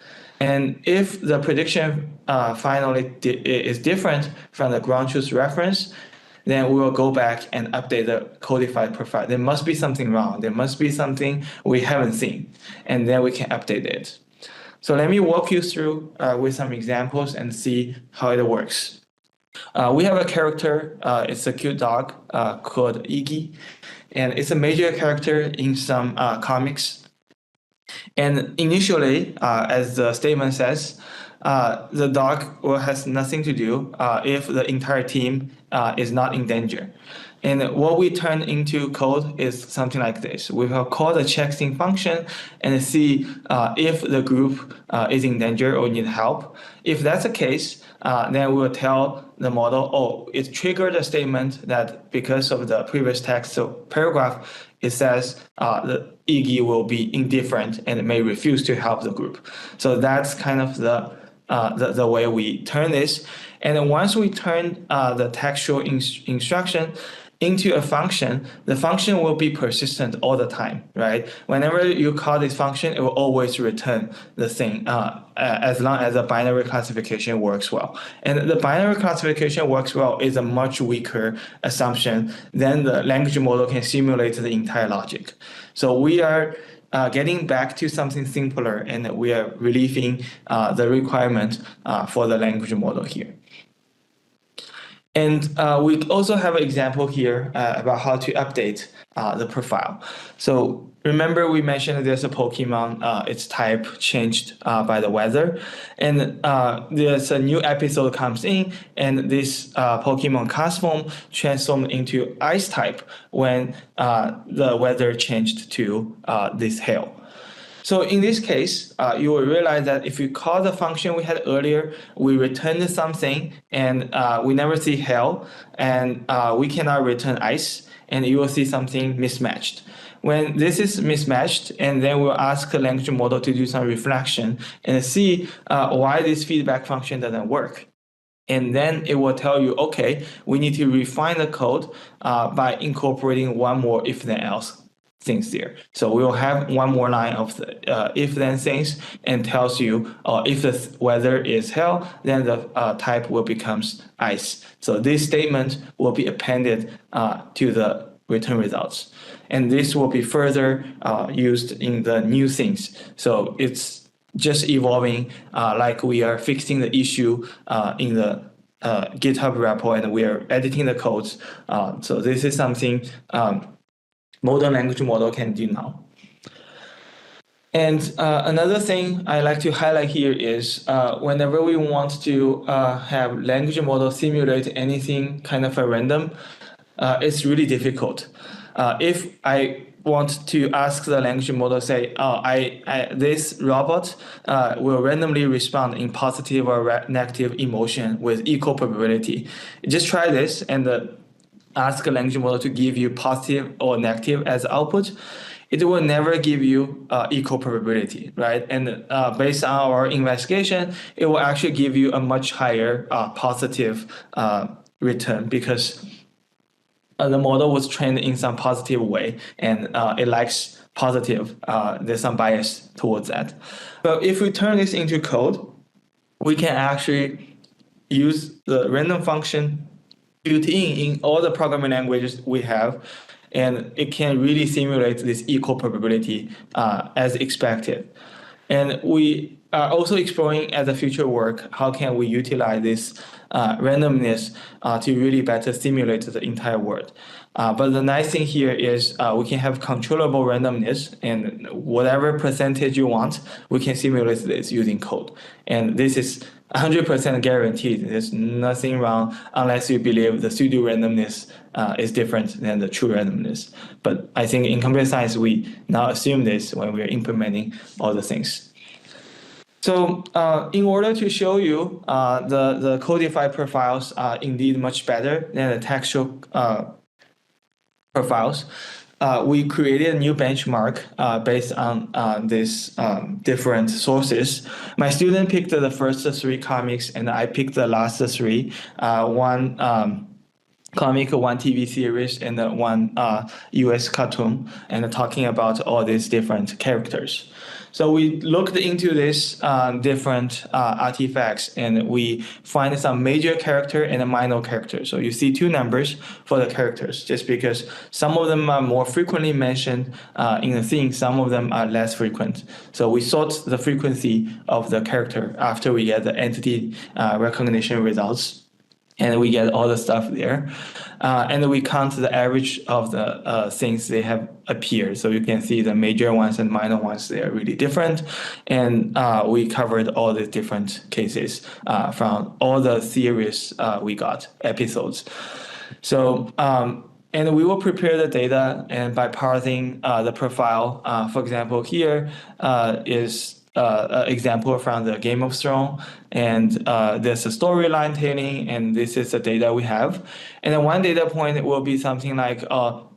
And if the prediction finally is different from the ground truth reference, then we will go back and update the codified profile. There must be something wrong. There must be something we haven't seen, and then we can update it. So let me walk you through with some examples and see how it works. We have a character, it's a cute dog called Iggy, and it's a major character in some comics. And initially, as the statement says, the dog has nothing to do if the entire team is not in danger. And what we turn into code is something like this. We will call the check-in function and see if the group is in danger or need help. If that's the case, then we will tell the model, oh, it triggered a statement that because of the previous text paragraph, it says the Iggy will be indifferent and may refuse to help the group. So that's kind of the way we turn this. And then once we turn the textual instruction into a function, the function will be persistent all the time, right? Whenever you call this function, it will always return the thing as long as the binary classification works well. And the binary classification works well is a much weaker assumption than the language model can simulate the entire logic. So we are getting back to something simpler, and we are relieving the requirement for the language model here. And we also have an example here about how to update the profile. So remember we mentioned there's a Pokemon, its type changed by the weather. And there's a new episode comes in, and this Pokemon Cosmom transformed into ice type when the weather changed to this hail. So in this case, you will realize that if you call the function we had earlier, we returned something, and we never see hail, and we cannot return ice, and you will see something mismatched. When this is mismatched, and then we'll ask the language model to do some reflection and see why this feedback function doesn't work. And then it will tell you, okay, we need to refine the code by incorporating one more if-then-else things there. So we will have one more line of the if-then things, and tells you if the weather is hail, then the type will becomes ice. So this statement will be appended to the return results. And this will be further used in the new things. So it's just evolving like we are fixing the issue in the GitHub repo, and we are editing the codes. So this is something modern language model can do now. And another thing I like to highlight here is whenever we want to have language model simulate anything kind of a random, it's really difficult. If I want to ask the language model, say, oh, this robot will randomly respond in positive or negative emotion with equal probability. Just try this and ask a language model to give you positive or negative as output. It will never give you equal probability, right? And based on our investigation, it will actually give you a much higher positive return, because the model was trained in some positive way, and it likes positive. There's some bias towards that. But if we turn this into code, we can actually use the random function built in all the programming languages we have, and it can really simulate this equal probability as expected. And we are also exploring as a future work, how can we utilize this randomness to really better simulate the entire world. But the nice thing here is we can have controllable randomness, and whatever percentage you want, we can simulate this using code. And this is 100% guaranteed. There's nothing wrong unless you believe the pseudo randomness is different than the true randomness. But I think in computer science, we now assume this when we are implementing all the things. So in order to show you the codified profiles are indeed much better than the textual profiles, we created a new benchmark based on these different sources. My student picked the first 3 comics, and I picked the last 3. One comic, 1 TV series, and 1 US cartoon, and talking about all these different characters. So we looked into these different artifacts, and we find some major character and a minor character. So you see 2 numbers for the characters, just because some of them are more frequently mentioned in the thing, some of them are less frequent. So we sort the frequency of the character after we get the entity recognition results, and we get all the stuff there. And we count the average of the things they have appeared. So you can see the major ones and minor ones, they are really different. And we covered all the different cases from all the series we got, episodes. So, and we will prepare the data, and by parsing the profile, for example, here is example from the Game of Thrones, and there's a storyline telling, and this is the data we have. And then one data point will be something like the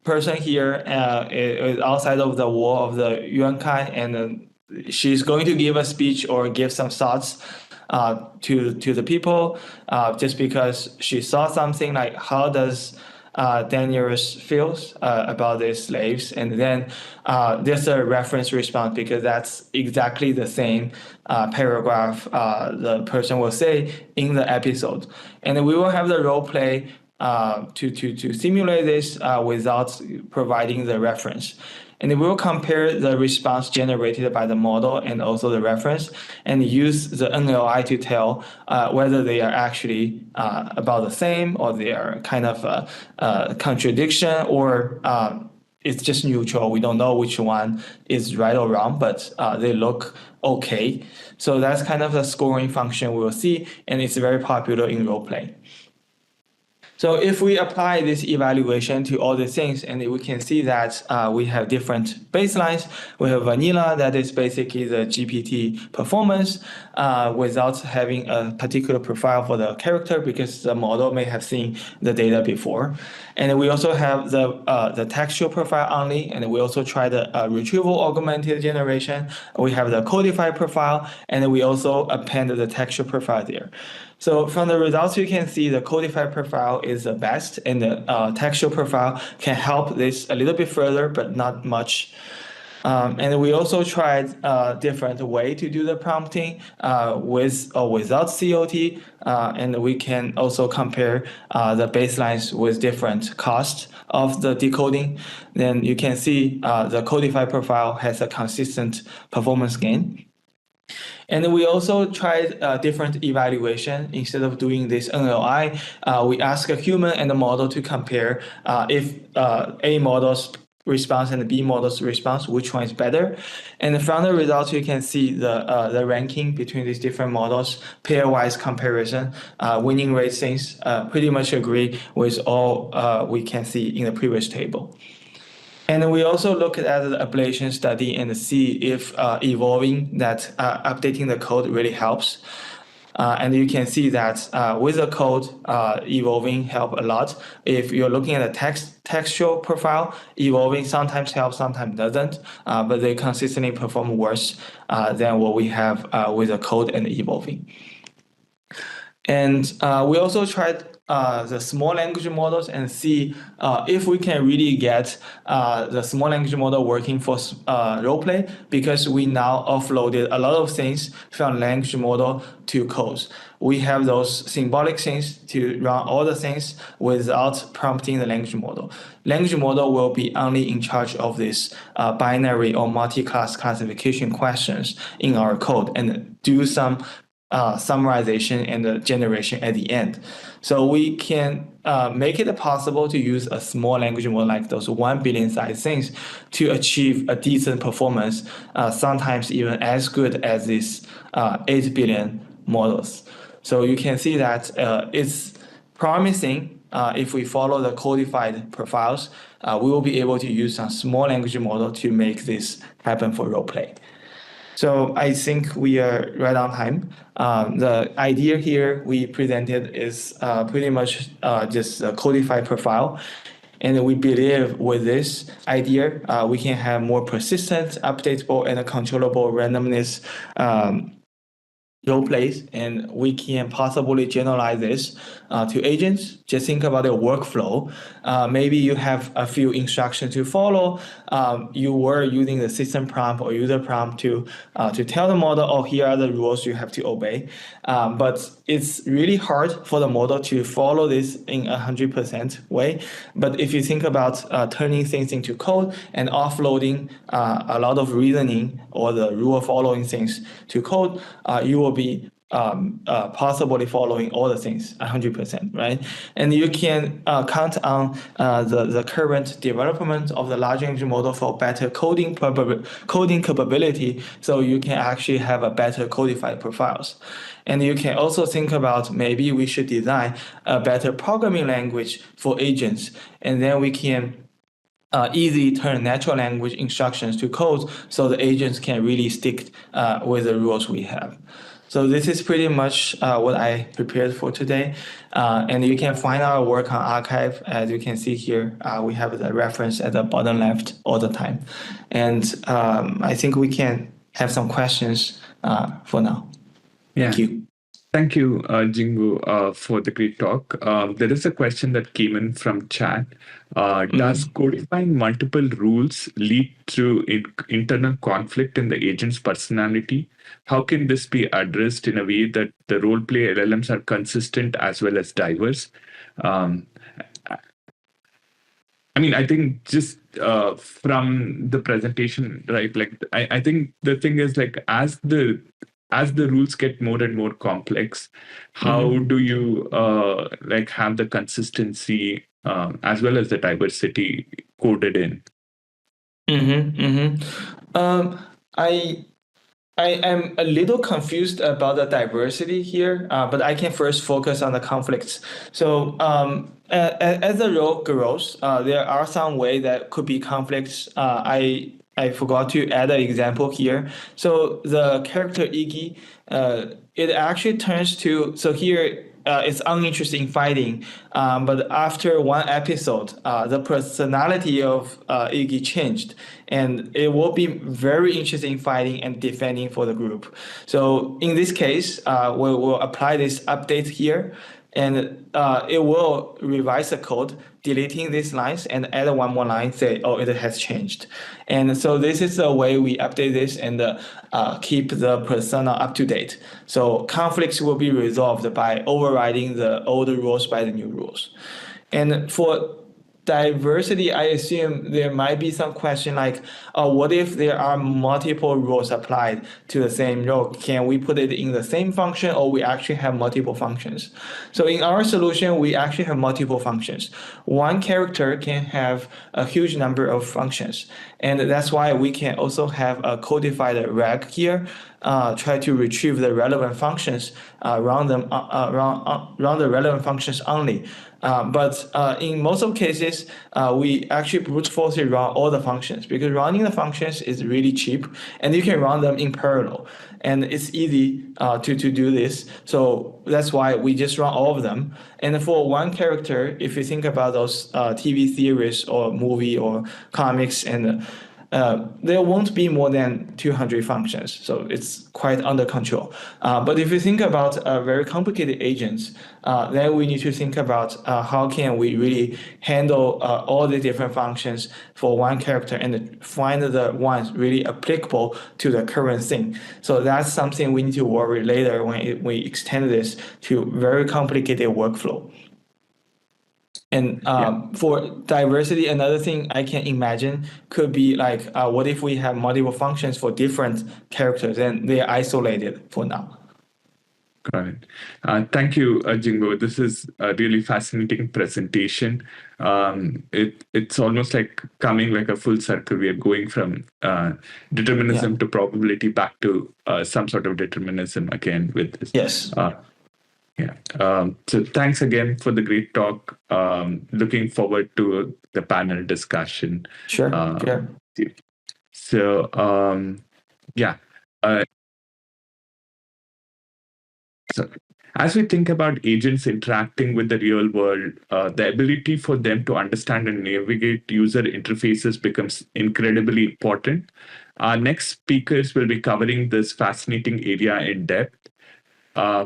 person here is outside of the wall of the Yuankai, and she's going to give a speech or give some thoughts to the people, just because she saw something like, how does Daniels feels about these slaves, and then there's a reference response, because that's exactly the same paragraph the person will say in the episode. And we will have the role play to simulate this without providing the reference. And we'll compare the response generated by the model and also the reference, and use the NLI to tell whether they are actually about the same, or they are kind of a contradiction, or it's just neutral. We don't know which one is right or wrong, but they look okay. So that's kind of the scoring function we will see, and it's very popular in role play. So if we apply this evaluation to all the things, and we can see that we have different baselines. We have vanilla, that is basically the GPT performance without having a particular profile for the character, because the model may have seen the data before. And we also have the textual profile only, and we also try the retrieval augmented generation. We have the codified profile, and we also append the textual profile there. So from the results, you can see the codified profile is the best, and the textual profile can help this a little bit further, but not much. And we also tried a different way to do the prompting with or without COT, and we can also compare the baselines with different costs of the decoding. Then you can see the codified profile has a consistent performance gain. And we also tried different evaluation. Instead of doing this NLI, we ask a human and a model to compare if A model's response and the B model's response, which one is better. And from the results, you can see the ranking between these different models, pairwise comparison, winning rate things pretty much agree with all we can see in the previous table. And we also look at the ablation study and see if evolving, that updating the code really helps. And you can see that with the code, evolving help a lot. If you're looking at a textual profile, evolving sometimes helps, sometimes doesn't, but they consistently perform worse than what we have with the code and evolving. And we also tried the small language models and see if we can really get the small language model working for role play, because we now offloaded a lot of things from language model to codes. We have those symbolic things to run all the things without prompting the language model. Language model will be only in charge of this binary or multi-class classification questions in our code and do some summarization and generation at the end. So we can make it possible to use a small language model like those 1 billion size things to achieve a decent performance, sometimes even as good as these 8 billion models. So you can see that it's promising. If we follow the codified profiles, we will be able to use some small language model to make this happen for role play. So I think we are right on time. The idea here we presented is pretty much just a codified profile. And we believe with this idea, we can have more persistent, updatable, and controllable randomness role plays, and we can possibly generalize this to agents. Just think about the workflow. Maybe you have a few instructions to follow. You were using the system prompt or user prompt to tell the model, oh, here are the rules you have to obey. But it's really hard for the model to follow this in 100% way. But if you think about turning things into code and offloading a lot of reasoning or the rule following things to code, you will be possibly following all the things 100%, right? And you can count on the current development of the large language model for better coding capability, so you can actually have a better codified profiles. And you can also think about maybe we should design a better programming language for agents, and then we can easily turn natural language instructions to code so the agents can really stick with the rules we have. So this is pretty much what I prepared for today. And you can find our work on arXiv. As you can see here, we have the reference at the bottom left all the time. And I think we can have some questions for now. Thank you.
Thank you, Jingbo, for the great talk. There is a question that came in from chat. Does codifying multiple rules lead to internal conflict in the agent's personality? How can this be addressed in a way that the role-play LLMs are consistent as well as diverse? I mean, I think just from the presentation, right? Like, I think the thing is, like, as the rules get more and more complex, how do you like have the consistency as well as the diversity coded in?
I am a little confused about the diversity here, but I can first focus on the conflicts. So as the role grows, there are some ways that could be conflicts. I forgot to add an example here. So the character Iggy, it actually turns to, so here it's uninteresting fighting, but after one episode, the personality of Iggy changed, and it will be very interesting fighting and defending for the group. So in this case, we'll apply this update here, and it will revise the code, deleting these lines and add one more line, say, oh, it has changed. And so this is the way we update this and keep the persona up to date. So conflicts will be resolved by overriding the older rules by the new rules. And for diversity, I assume there might be some question like, what if there are multiple rules applied to the same role? Can we put it in the same function, or we actually have multiple functions? So in our solution, we actually have multiple functions. One character can have a huge number of functions. And that's why we can also have a codified reg here, try to retrieve the relevant functions, run the relevant functions only. But in most of cases, we actually brute force run all the functions, because running the functions is really cheap, and you can run them in parallel. And it's easy to do this. So that's why we just run all of them. And for one character, if you think about those TV series or movie or comics, and there won't be more than 200 functions, so it's quite under control. But if you think about very complicated agents, then we need to think about how can we really handle all the different functions for one character and find the ones really applicable to the current thing. So that's something we need to worry later when we extend this to very complicated workflow. And for diversity, another thing I can imagine could be like, what if we have multiple functions for different characters and they're isolated for now?
Got it. Thank you, Jingbo. This is a really fascinating presentation. It's almost like coming like a full circle. We are going from determinism to probability back to some sort of determinism again with this.
Yes.
So thanks again for the great talk. Looking forward to the panel discussion.
Sure.
So, so as we think about agents interacting with the real world, the ability for them to understand and navigate user interfaces becomes incredibly important. Our next speakers will be covering this fascinating area in depth.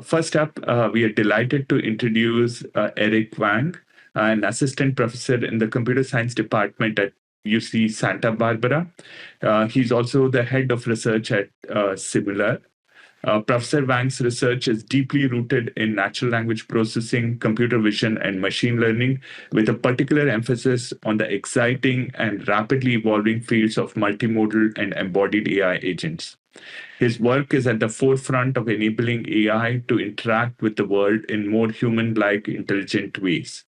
First up, we are delighted to introduce Xin Wang, an assistant professor in the computer science department at UC Santa Barbara. He's also the head of research at Similar. Professor Wang's research is deeply rooted in natural language processing, computer vision, and machine learning, with a particular emphasis on the exciting and rapidly evolving fields of multimodal and embodied AI agents. His work is at the forefront of enabling AI to interact with the world in more human-like, intelligent ways.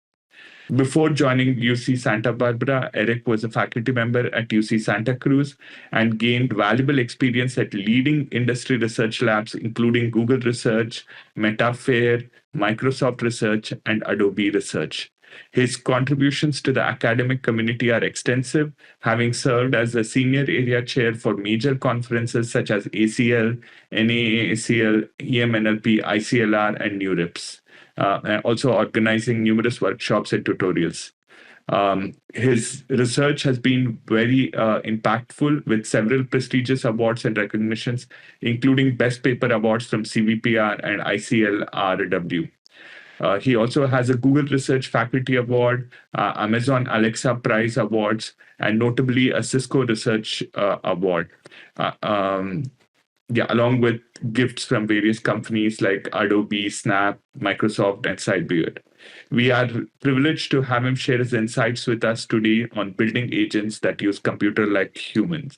Before joining UC Santa Barbara, Eric was a faculty member at UC Santa Cruz and gained valuable experience at leading industry research labs, including Google Research, Metafair, Microsoft Research, and Adobe Research. His contributions to the academic community are extensive, having served as a senior area chair for major conferences such as ACL, NAACL, EMNLP, ICLR, and NeurIPS, and also organizing numerous workshops and tutorials. His research has been very impactful with several prestigious awards and recognitions, including Best Paper Awards from CVPR and ICLRW. He also has a Google Research Faculty Award, Amazon Alexa Prize Awards, and notably a Cisco Research Award, along with gifts from various companies like Adobe, Snap, Microsoft, and Sidebeard. We are privileged to have him share his insights with us today on building agents that use computer like humans.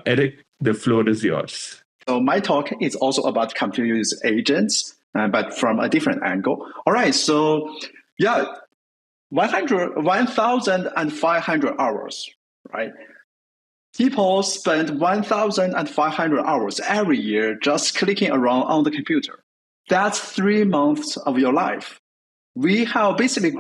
Eric, the floor is yours.
So my talk is also about computer use agents, but from a different angle. All right, so 1,500 hours, right? People spend 1,500 hours every year just clicking around on the computer. That's 3 months of your life. We have basically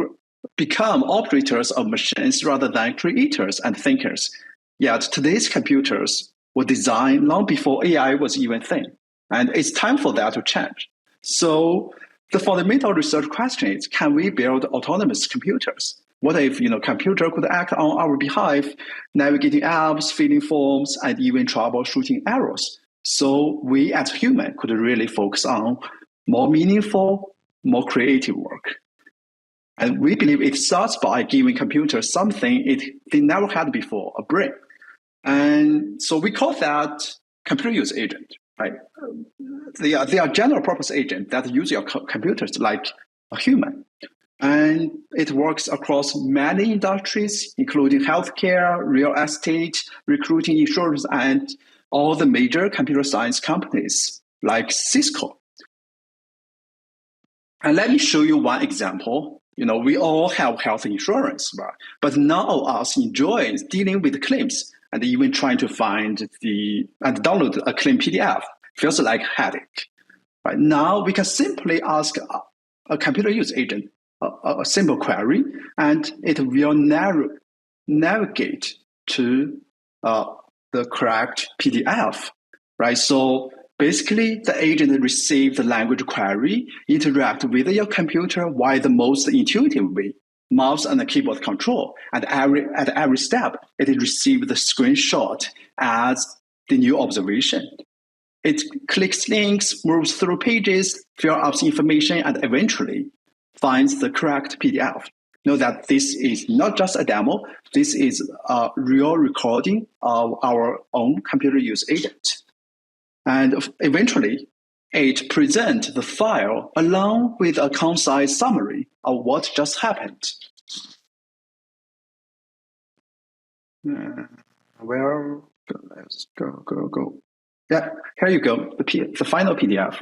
become operators of machines rather than creators and thinkers. Yet today's computers were designed long before AI was even a thing. And it's time for that to change. So the fundamental research question is, can we build autonomous computers? What if computer could act on our behalf, navigating apps, filling forms, and even troubleshooting errors? So we as humans could really focus on more meaningful, more creative work. And we believe it starts by giving computers something they never had before, a brain. And so we call that computer use agent, right? They are general purpose agents that use your computers like a human. And it works across many industries, including healthcare, real estate, recruiting, insurance, and all the major computer science companies like Cisco. And let me show you one example. We all have health insurance, right? But none of us enjoy dealing with claims and even trying to find and download a claim PDF. Feels like a headache. Right now, we can simply ask a computer use agent a simple query, and it will navigate to the correct PDF, right? So basically, the agent receives the language query, interact with your computer via the most intuitive way, mouse and keyboard control. At every step, it receives the screenshot as the new observation. It clicks links, moves through pages, fills out information, and eventually finds the correct PDF. Know that this is not just a demo, this is a real recording of our own computer use agent. And eventually, it presents the file along with a concise summary of what just happened. Let's go. Yeah, here you go, the final PDF.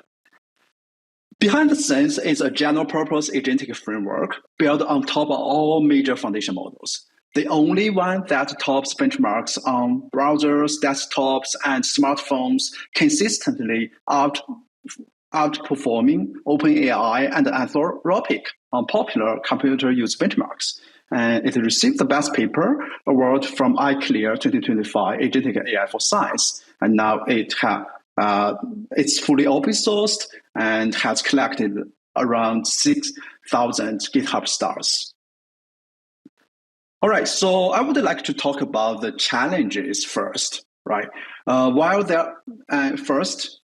Behind the scenes is a general-purpose agentic framework built on top of all major foundation models. The only one that tops benchmarks on browsers, desktops, and smartphones, consistently outperforming OpenAI and Anthropic on popular computer use benchmarks. And it received the Best Paper award from iClear 2025 Agentic AI for Science. And now it's fully open sourced and has collected around 6,000 GitHub stars. All right, so I would like to talk about the challenges first, right? First,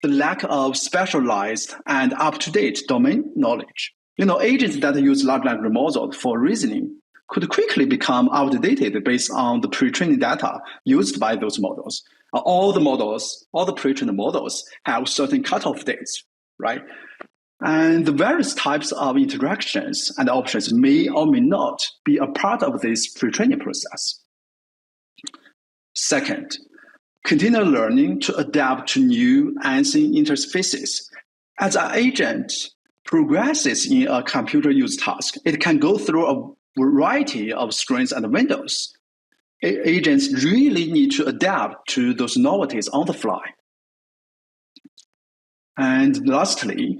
the lack of specialized and up-to-date domain knowledge. Agents that use large language models for reasoning could quickly become outdated based on the pre-trained data used by those models. All the pre-trained models have certain cutoff dates, right? And the various types of interactions and options may or may not be a part of this pre-training process. Second, continual learning to adapt to new unseen interfaces. As an agent progresses in a computer use task, it can go through a variety of screens and windows. Agents really need to adapt to those novelties on the fly. And lastly,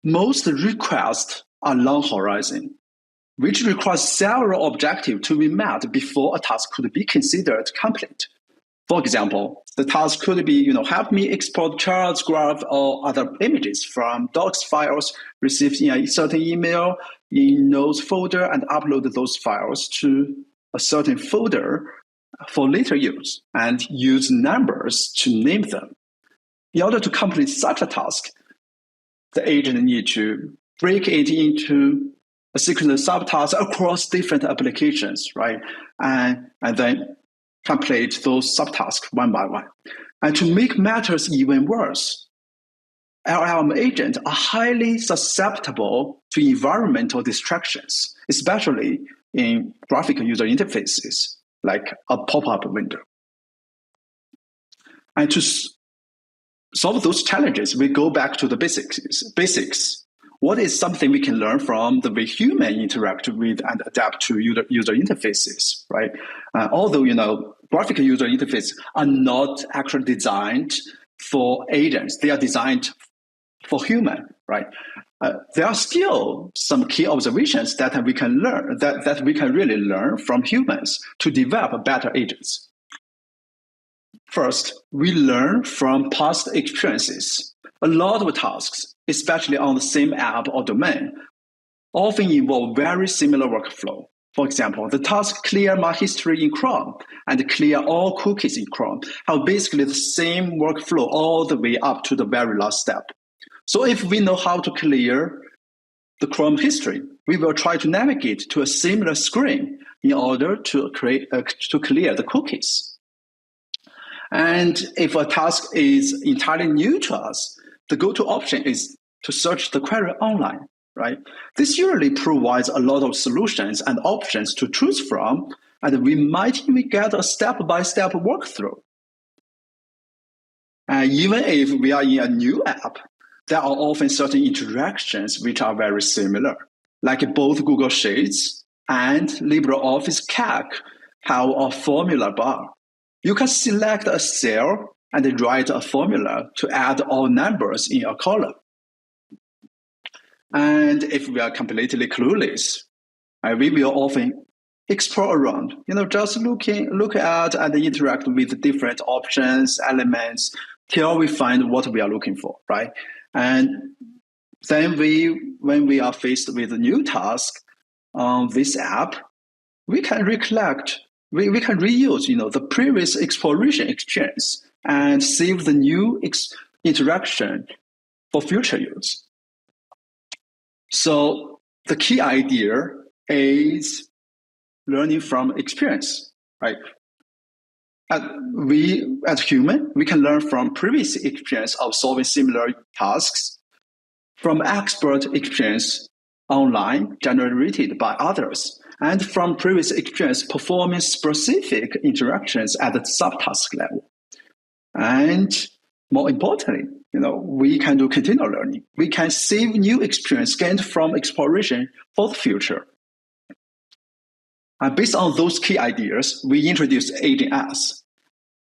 most requests are long horizon, which requires several objectives to be met before a task could be considered complete. For example, the task could be, help me export charts, graphs, or other images from docs files received in a certain email in Notes folder and upload those files to a certain folder for later use and use numbers to name them. In order to complete such a task, the agent needs to break it into a sequence of subtasks across different applications, right? And then complete those subtasks one by one. And to make matters even worse, LLM agents are highly susceptible to environmental distractions, especially in graphical user interfaces, like a pop-up window. And to solve those challenges, we go back to the basics. What is something we can learn from the way humans interact with and adapt to user interfaces, right? Although, graphical user interfaces are not actually designed for agents. They are designed for human, right? There are still some key observations that we can learn, that we can really learn from humans to develop better agents. First, we learn from past experiences. A lot of tasks, especially on the same app or domain, often involve very similar workflow. For example, the task clear my history in Chrome and clear all cookies in Chrome have basically the same workflow all the way up to the very last step. So if we know how to clear the Chrome history, we will try to navigate to a similar screen in order to clear the cookies. And if a task is entirely new to us, the go-to option is to search the query online, right? This usually provides a lot of solutions and options to choose from, and we might even get a step-by-step workthrough. And even if we are in a new app, there are often certain interactions which are very similar, like both Google Sheets and LibreOffice Calc have a formula bar. You can select a cell and write a formula to add all numbers in a column. And if we are completely clueless, we will often explore around, just look at and interact with different options, elements, till we find what we are looking for, right? And then when we are faced with a new task, on this app, we can recollect, we can reuse, the previous exploration experience and save the new interaction for future use. So the key idea is learning from experience, right? We, as human, we can learn from previous experience of solving similar tasks, from expert experience online generated by others, and from previous experience performing specific interactions at the subtask level. And more importantly, we can do continual learning. We can save new experience gained from exploration for the future. And based on those key ideas, we introduced AGNTCY.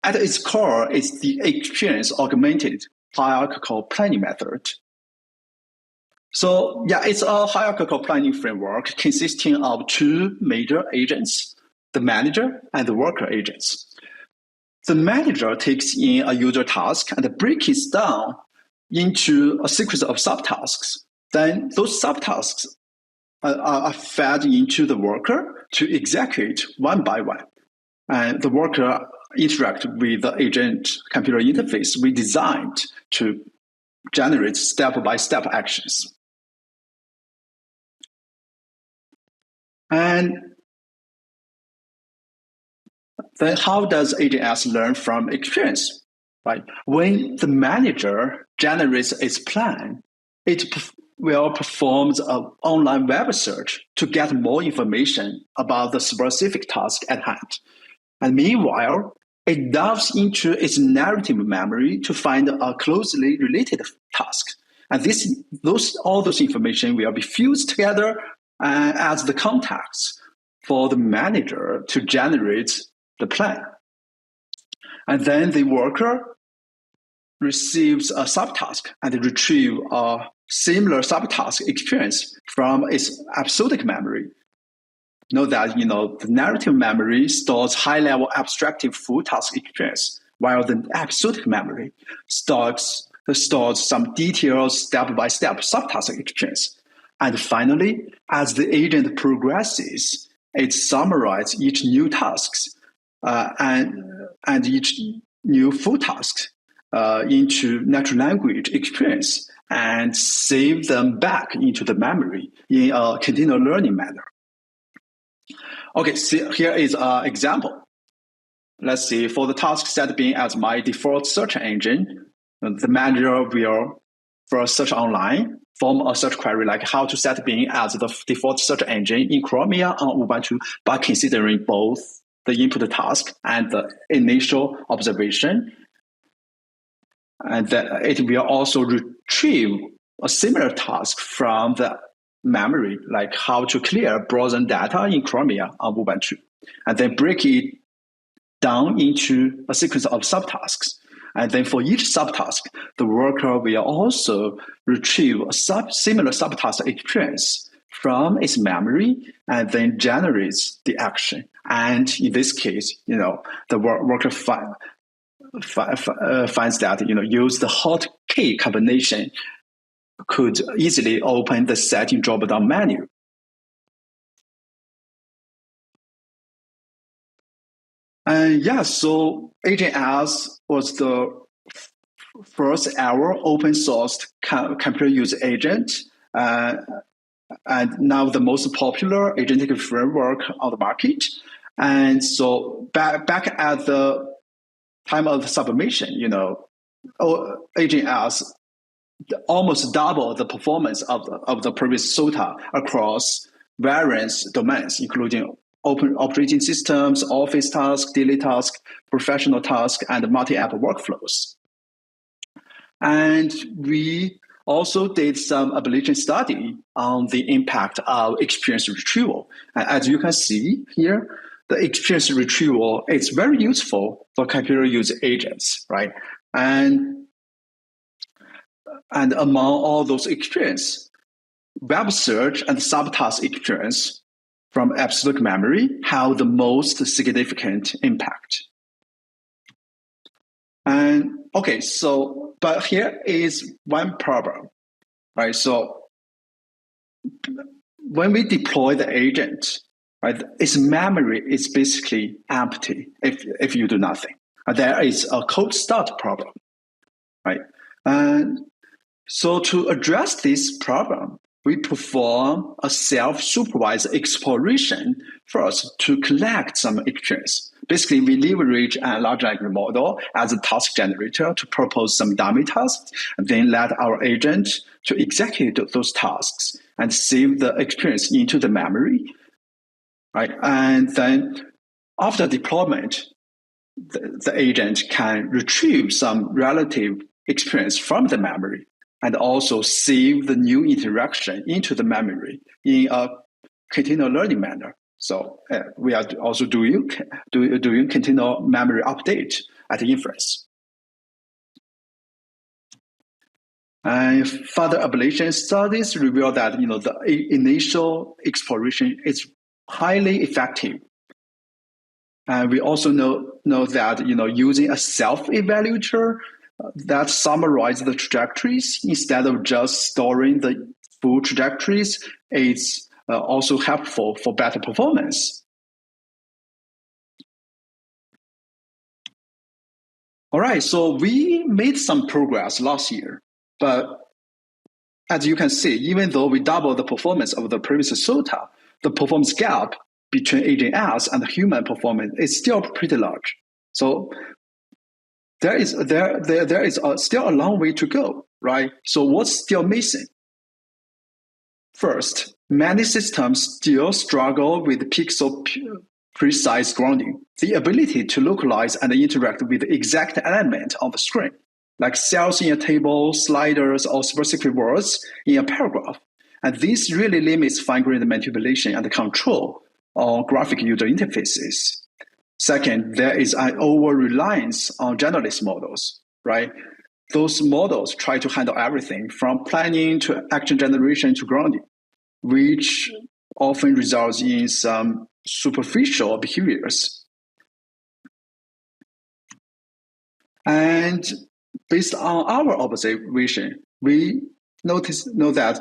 At its core, it's the experience augmented hierarchical planning method. So yeah, it's a hierarchical planning framework consisting of two major agents, the manager and the worker agents. The manager takes in a user task and breaks it down into a sequence of subtasks. Then those subtasks are fed into the worker to execute one by one. And the worker interact with the agent computer interface we designed to generate step-by-step actions. And then how does AGNTCY learn from experience? Right? When the manager generates its plan, it will perform an online web search to get more information about the specific task at hand. And meanwhile, it delves into its narrative memory to find a closely related task. And all those information will be fused together as the context for the manager to generate the plan. And then the worker receives a subtask and retrieve a similar subtask experience from its episodic memory. Note that the narrative memory stores high-level abstractive full task experience, while the episodic memory stores some detailed step-by-step subtask experience. And finally, as the agent progresses, it summarizes each new tasks and each new full task into natural language experience and save them back into the memory in a continual learning manner. Okay, so here is an example. Let's see, for the task set being as my default search engine, the manager will first search online, form a search query like how to set Bing as the default search engine in Chromia on Ubuntu by considering both the input task and the initial observation. And then it will also retrieve a similar task from the memory, like how to clear browser data in Chromia on Ubuntu, and then break it down into a sequence of subtasks. And then for each subtask, the worker will also retrieve a similar subtask experience from its memory and then generates the action. And in this case, the worker finds that, use the hotkey combination could easily open the setting drop-down menu. And so AGNTCY was the first ever open sourced computer user agent, and now the most popular agentic framework on the market. And so back at the time of submission, AGNTCY almost double the performance of the previous SOTA across various domains, including open operating systems, office tasks, daily tasks, professional tasks, and multi-app workflows. And we also did some ablation study on the impact of experience retrieval. And as you can see here, the experience retrieval is very useful for computer user agents, right? And among all those experience, web search and subtask experience from absolute memory have the most significant impact. And okay, but here is one problem, right? So when we deploy the agent, right, its memory is basically empty if you do nothing. There is a cold start problem, right? And so to address this problem, we perform a self-supervised exploration first to collect some experience. Basically, we leverage a large language model as a task generator to propose some dummy tasks, and then let our agent to execute those tasks and save the experience into the memory, right? And then after deployment, the agent can retrieve some relative experience from the memory and also save the new interaction into the memory in a continual learning manner. So we are also doing continual memory update at inference. And further ablation studies reveal that the initial exploration is highly effective. And we also know that using a self-evaluator that summarizes the trajectories instead of just storing the full trajectories is also helpful for better performance. All right, so we made some progress last year, but as you can see, even though we doubled the performance of the previous SOTA, the performance gap between AGNS and human performance is still pretty large. So there is still a long way to go, right? So what's still missing? First, many systems still struggle with pixel-precise grounding, the ability to localize and interact with the exact element on the screen, like cells in a table, sliders, or specific words in a paragraph. And this really limits fine-grained manipulation and control on graphic user interfaces. Second, there is an over-reliance on generalist models, right? Those models try to handle everything from planning to action generation to grounding, which often results in some superficial behaviors. And based on our observation, we know that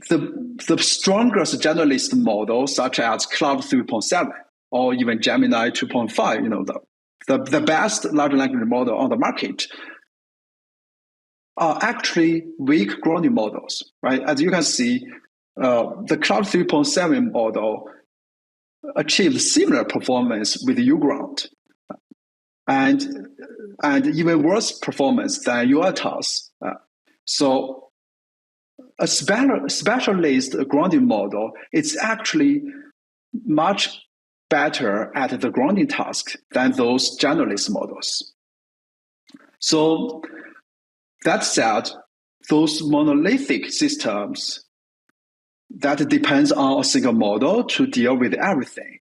the strongest generalist model, such as Cloud 3.7 or even Gemini 2.5, the best large language model on the market, are actually weak grounding models, right? As you can see, the Cloud 3.7 model achieves similar performance with uGround, and even worse performance than UATAS. So a specialist grounding model is actually much better at the grounding task than those generalist models. So that said, those monolithic systems that depends on a single model to deal with everything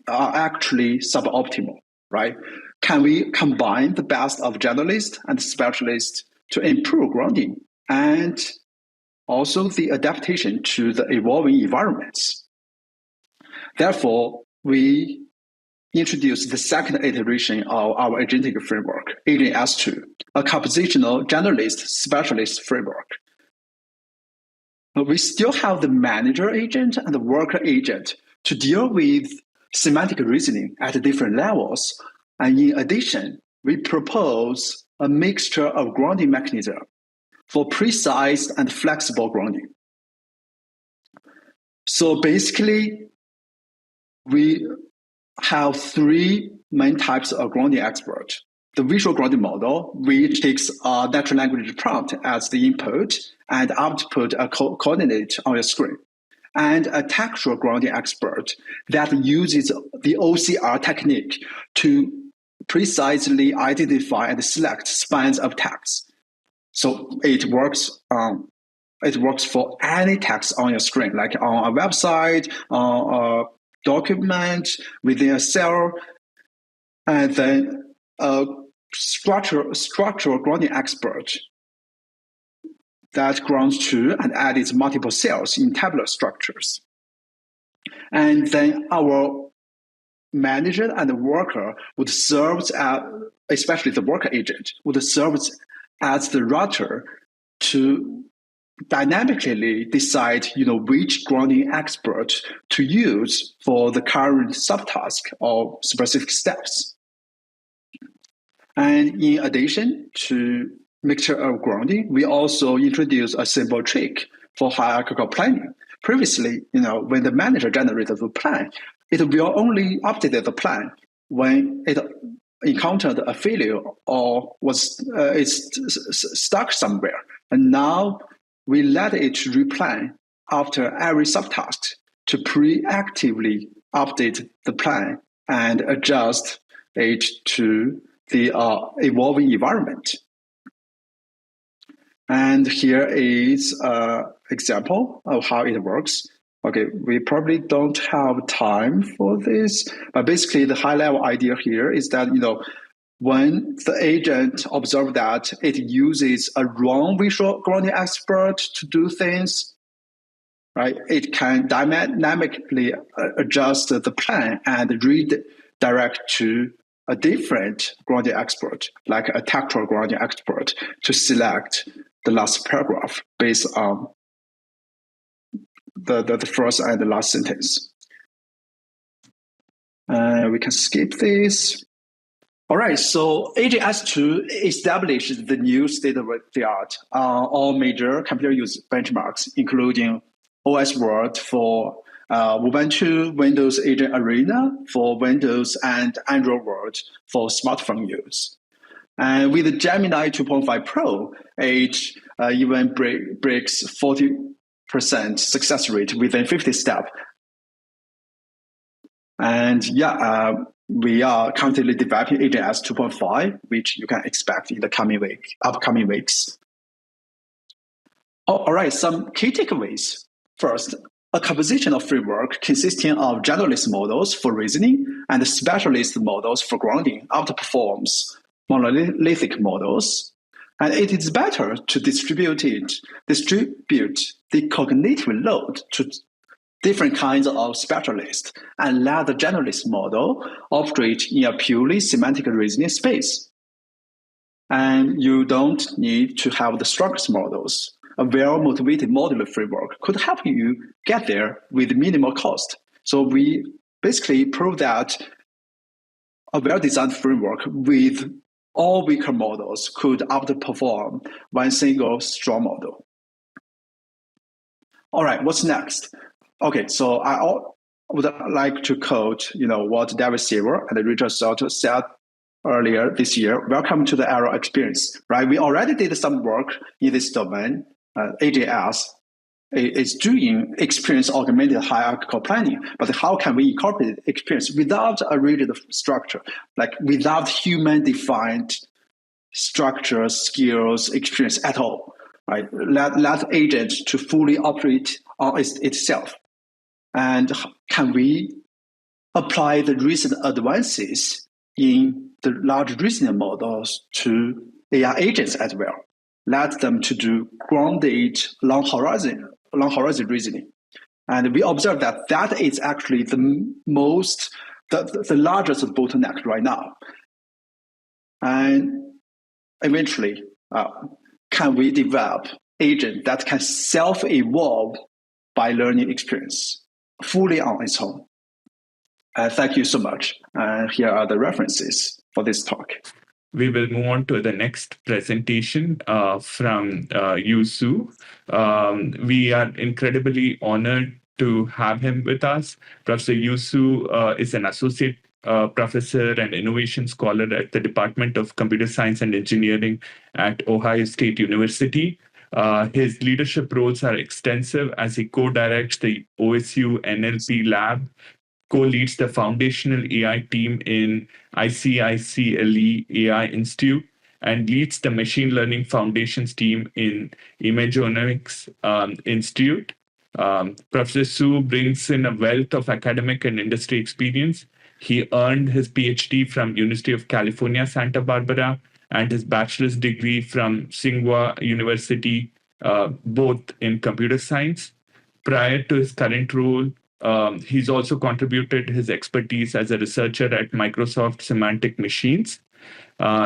are actually suboptimal, right? Can we combine the best of generalist and specialist to improve grounding and also the adaptation to the evolving environments? Therefore, we introduced the second iteration of our agentic framework, AGNTCY, a compositional generalist specialist framework. We still have the manager agent and the worker agent to deal with semantic reasoning at different levels. And in addition, we propose a mixture of grounding mechanism for precise and flexible grounding. So basically, we have three main types of grounding expert. The visual grounding model, which takes a natural language prompt as the input and output a coordinate on your screen. And a textual grounding expert that uses the OCR technique to precisely identify and select spans of text. So it works for any text on your screen, like on a website, on a document, within a cell, and then a structural grounding expert that grounds to and edits multiple cells in tabular structures. And then our manager and the worker would serve as, especially the worker agent, would serve as the router to dynamically decide, which grounding expert to use for the current subtask or specific steps. And in addition to mixture of grounding, we also introduce a simple trick for hierarchical planning. Previously, when the manager generated the plan, it will only update the plan when it encountered a failure or it's stuck somewhere. And now we let it replan after every subtask to proactively update the plan and adjust it to the evolving environment. And here is an example of how it works. Okay, we probably don't have time for this, but basically the high-level idea here is that, when the agent observes that it uses a wrong visual grounding expert to do things, right, it can dynamically adjust the plan and redirect to a different grounding expert, like a tactual grounding expert, to select the last paragraph based on the first and the last sentence. We can skip this. All right, so AGNTCY established the new state-of-the-art on all major computer use benchmarks, including OS World for Ubuntu, Windows Agent Arena for Windows, and Android World for smartphone use. And with the Gemini 2.5 Pro, it even breaks 40% success rate within 50 steps. And we are currently developing AGNTCY 2.5, which you can expect in the upcoming weeks. All right, some key takeaways. First, a compositional framework consisting of generalist models for reasoning and specialist models for grounding outperforms monolithic models. And it is better to distribute the cognitive load to different kinds of specialists and let the generalist model operate in a purely semantic reasoning space. And you don't need to have the structured models. A well-motivated modular framework could help you get there with minimal cost. So we basically prove that a well-designed framework with all weaker models could outperform one single strong model. All right, what's next? Okay, so I would like to quote, what David Silver and Richard Salter said earlier this year. Welcome to the era of experience, right? We already did some work in this domain. AGS is doing experience augmented hierarchical planning, but how can we incorporate experience without a rigid structure, like without human-defined structure, skills, experience at all, right? Let agent to fully operate on itself. And can we apply the recent advances in the large reasoning models to AI agents as well? Let them to do grounded long horizon reasoning. And we observe that is actually the largest bottleneck right now. And eventually, can we develop agent that can self-evolve by learning experience fully on its own? Thank you so much. Here are the references for this talk.
We will move on to the next presentation from Yu Su. We are incredibly honored to have him with us. Professor Yu Su is an associate professor and innovation scholar at the Department of Computer Science and Engineering at Ohio State University. His leadership roles are extensive as he co-directs the OSU NLP lab, co-leads the foundational AI team in ICICLE AI Institute, and leads the machine learning foundations team in Imagenomics Institute. Professor Su brings in a wealth of academic and industry experience. He earned his PhD from University of California, Santa Barbara, and his bachelor's degree from Tsinghua University, both in computer science. Prior to his current role, he's also contributed his expertise as a researcher at Microsoft Semantic Machines.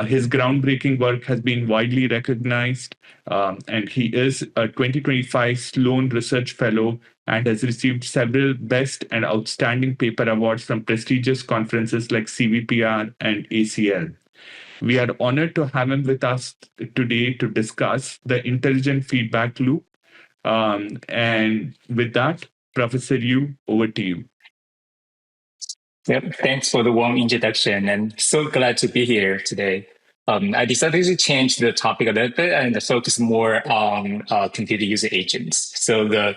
His groundbreaking work has been widely recognized, and he is a 2025 Sloan Research Fellow and has received several Best and Outstanding Paper Awards from prestigious conferences like CVPR and ACL. We are honored to have him with us today to discuss the intelligent feedback loop. And with that, Professor Yu, over to you.
Yep, thanks for the warm introduction, and so glad to be here today. I decided to change the topic a little bit and focus more on computer user agents. So the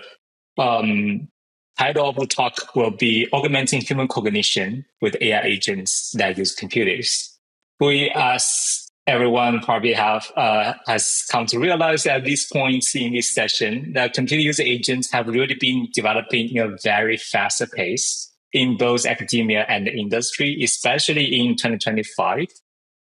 title of the talk will be Augmenting Human Cognition with AI Agents that Use Computers. We, as everyone probably has come to realize at this point in this session, that computer user agents have really been developing in a very fast pace in both academia and the industry, especially in 2025.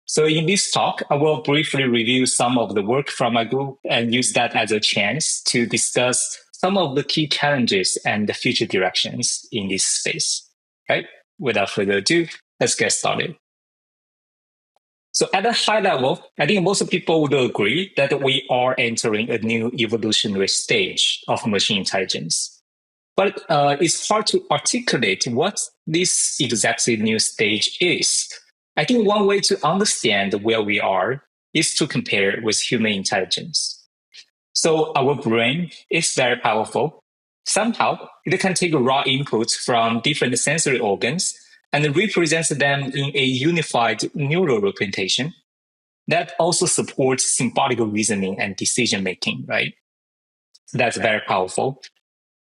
So in this talk, I will briefly review some of the work from my group and use that as a chance to discuss some of the key challenges and the future directions in this space. Right? Without further ado, let's get started. So at a high level, I think most people would agree that we are entering a new evolutionary stage of machine intelligence. But it's hard to articulate what this exactly new stage is. I think one way to understand where we are is to compare with human intelligence. So our brain is very powerful. Somehow, it can take raw inputs from different sensory organs and represent them in a unified neural representation that also supports symbolic reasoning and decision-making, right? That's very powerful.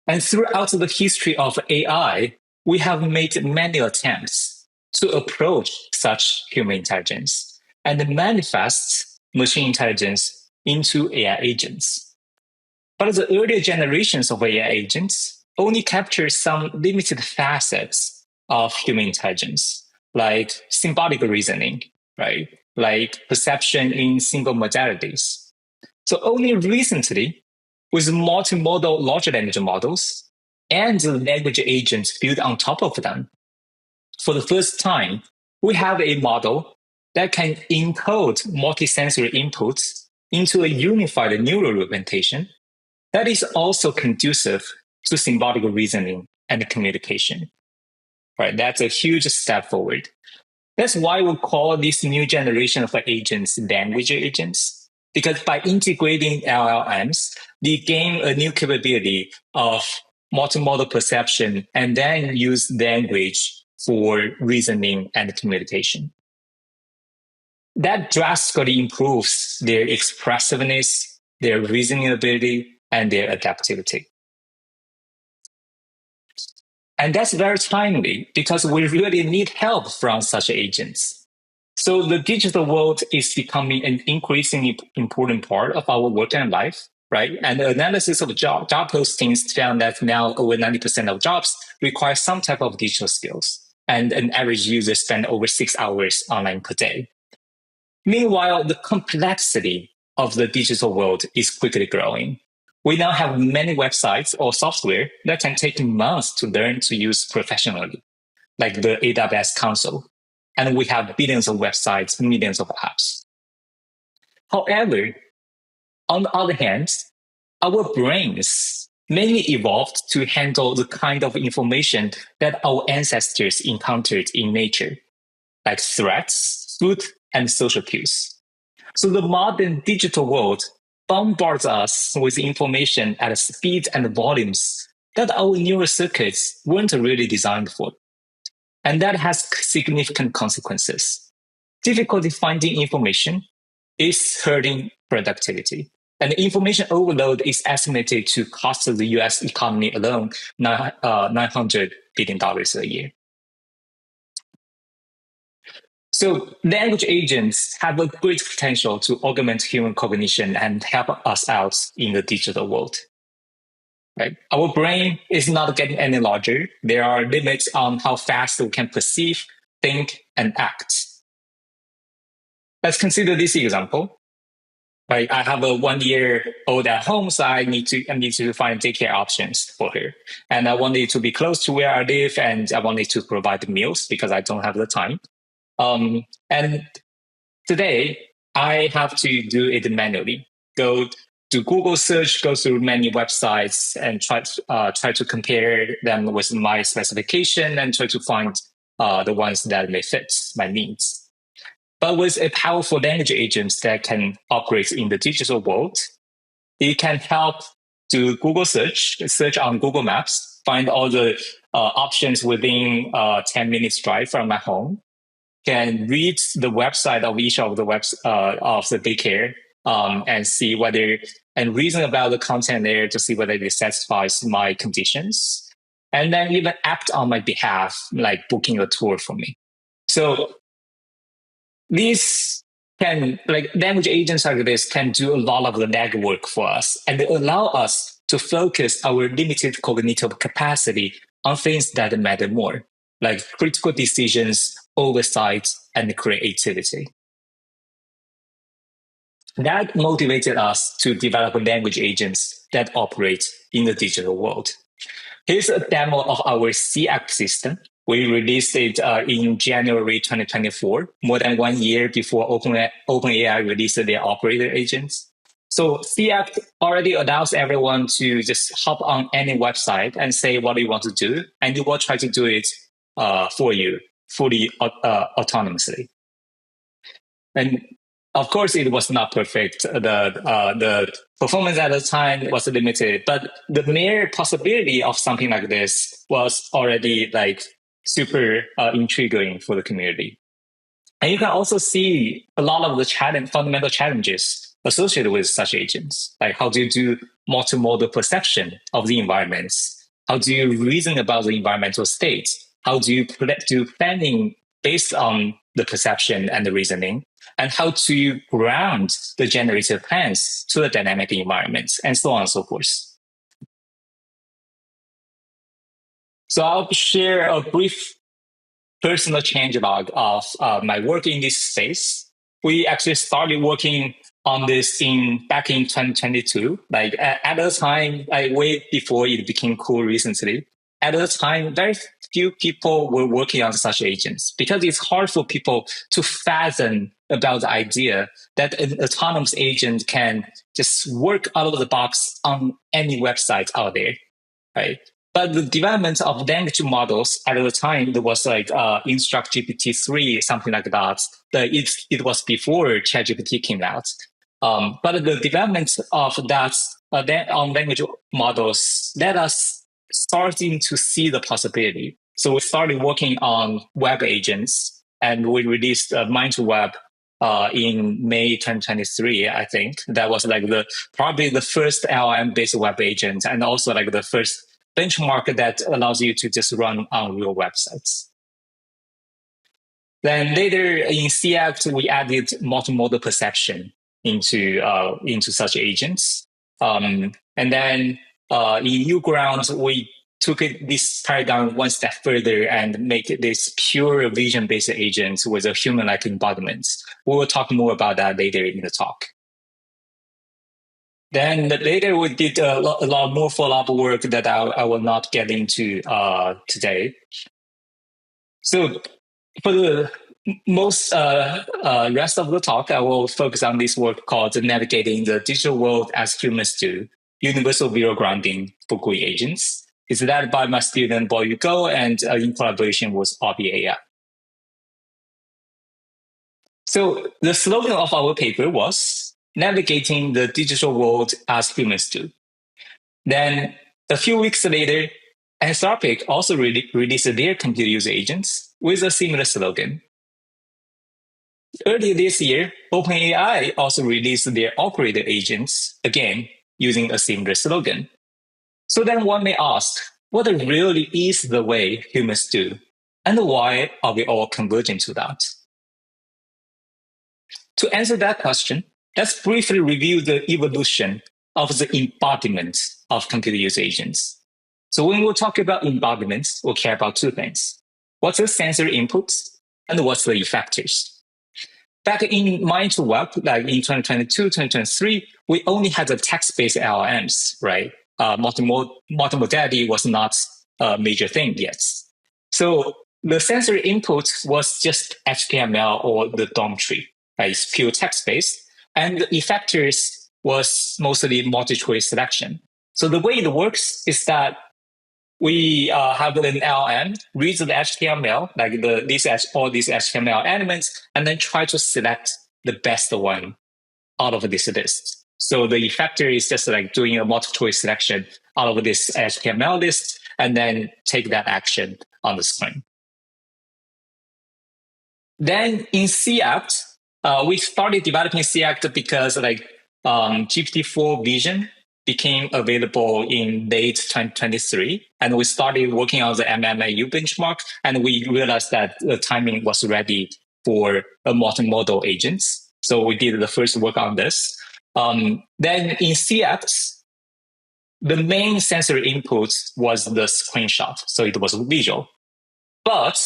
And throughout the history of AI, we have made many attempts to approach such human intelligence and manifest machine intelligence into AI agents. But the earlier generations of AI agents only capture some limited facets of human intelligence, like symbolic reasoning, right? Like perception in single modalities. So only recently, with multimodal large language models and the language agents built on top of them, for the first time, we have a model that can encode multisensory inputs into a unified neural representation that is also conducive to symbolic reasoning and communication. Right, that's a huge step forward. That's why we call this new generation of agents language agents. Because by integrating LLMs, they gain a new capability of multimodal perception and then use language for reasoning and communication. That drastically improves their expressiveness, their reasoning ability, and their adaptivity. And that's very timely because we really need help from such agents. So the digital world is becoming an increasingly important part of our work and life, right? And the analysis of job postings found that now over 90% of jobs require some type of digital skills. And an average user spends over 6 hours online per day. Meanwhile, the complexity of the digital world is quickly growing. We now have many websites or software that can take months to learn to use professionally, like the AWS console. And we have billions of websites, millions of apps. However, on the other hand, our brains mainly evolved to handle the kind of information that our ancestors encountered in nature, like threats, food, and social cues. So the modern digital world bombards us with information at a speed and volumes that our neural circuits weren't really designed for. And that has significant consequences. Difficulty finding information is hurting productivity. And information overload is estimated to cost the US economy alone $900 billion a year. So language agents have a great potential to augment human cognition and help us out in the digital world. Right? Our brain is not getting any larger. There are limits on how fast we can perceive, think, and act. Let's consider this example. Right? I have a 1-year-old at home, so I need to find daycare options for her. And I want it to be close to where I live, and I want it to provide meals because I don't have the time. And Today, I have to do it manually. Go to Google search, go through many websites, and try to compare them with my specification and try to find the ones that may fit my needs. But with a powerful language agent that can operate in the digital world, it can help to Google search on Google Maps, find all the options within 10 minutes drive from my home, can read the website of each of the of the daycare and see whether and reason about the content there to see whether it satisfies my conditions, and then even act on my behalf, like booking a tour for me. So these language agents like this can do a lot of the legwork for us, and they allow us to focus our limited cognitive capacity on things that matter more, like critical decisions, oversight, and creativity. That motivated us to develop language agents that operate in the digital world. Here's a demo of our CACT system. We released it in January 2024, more than 1 year before OpenAI released their operator agents. So CACT already allows everyone to just hop on any website and say what you want to do, and it will try to do it for you fully autonomously. And of course, it was not perfect. The performance at the time was limited, but the mere possibility of something like this was already super intriguing for the community. And you can also see a lot of the fundamental challenges associated with such agents. Like, how do you do multimodal perception of the environments? How do you reason about the environmental state? How do you do planning based on the perception and the reasoning? And how to ground the generative plans to the dynamic environments, and so on and so forth. So I'll share a brief personal change log of my work in this space. We actually started working on this back in 2022. At the time, way before it became cool recently. At the time, very few people were working on such agents because it's hard for people to fathom about the idea that an autonomous agent can just work out of the box on any website out there, right? But the development of language models at the time, there was Instruct GPT-3, something like that. It was before ChatGPT came out. But the development of that on language models let us starting to see the possibility. So we started working on web agents, and we released Mind2Web in May 2023, I think. That was probably the first LLM-based web agent, and also the first benchmark that allows you to just run on real websites. Then later in CACT, we added multimodal perception into such agents. And then in Uground, we took this paradigm one step further and make this pure vision-based agent with a human-like embodiment. We will talk more about that later in the talk. Then later we did a lot more follow-up work that I will not get into today. So for the most rest of the talk, I will focus on this work called Navigating the Digital World as Humans Do, Universal Zero Grounding for GUI Agents. It's led by my student, Bo Yu and in collaboration with RBAI. So the slogan of our paper was Navigating the Digital World as Humans Do. Then a few weeks later, Anthropic also released their computer user agents with a similar slogan. Earlier this year, OpenAI also released their operator agents, again, using a similar slogan. So then one may ask, what really is the way humans do? And why are we all converging to that? To answer that question, let's briefly review the evolution of the embodiment of computer user agents. So when we talk about embodiments, we'll care about two things. What's the sensory inputs and what's the effectors? Back in Mind2Web, in 2022, 2023, we only had the text-based LLMs, right? Multimodality was not a major thing yet. So the sensory input was just HTML or the DOM tree. It's pure text-based. And the effectors was mostly multi-choice selection. So the way it works is that we have an LLM reads the HTML, like all these HTML elements, and then try to select the best one out of this list. So the effector is just like doing a multi-choice selection out of this HTML list, and then take that action on the screen. Then in CACT, we started developing CACT because GPT-4 Vision became available in late 2023, and we started working on the MMAU benchmark, and we realized that the timing was ready for a multimodal agents. So we did the first work on this. Then in CX, the main sensory input was the screenshot, so it was visual. But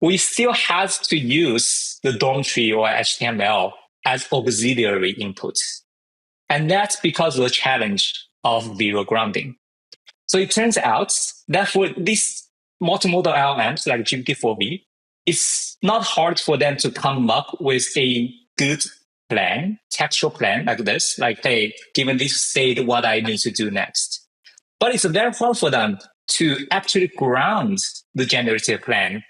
we still had to use the DOM tree or HTML as auxiliary inputs. And that's because of the challenge of zero grounding. So it turns out that for these multimodal LLMs like GPT-4V, it's not hard for them to come up with a good plan, textual plan like this, like, hey, given this state, what I need to do next. But it's very hard for them to actually ground the generative plan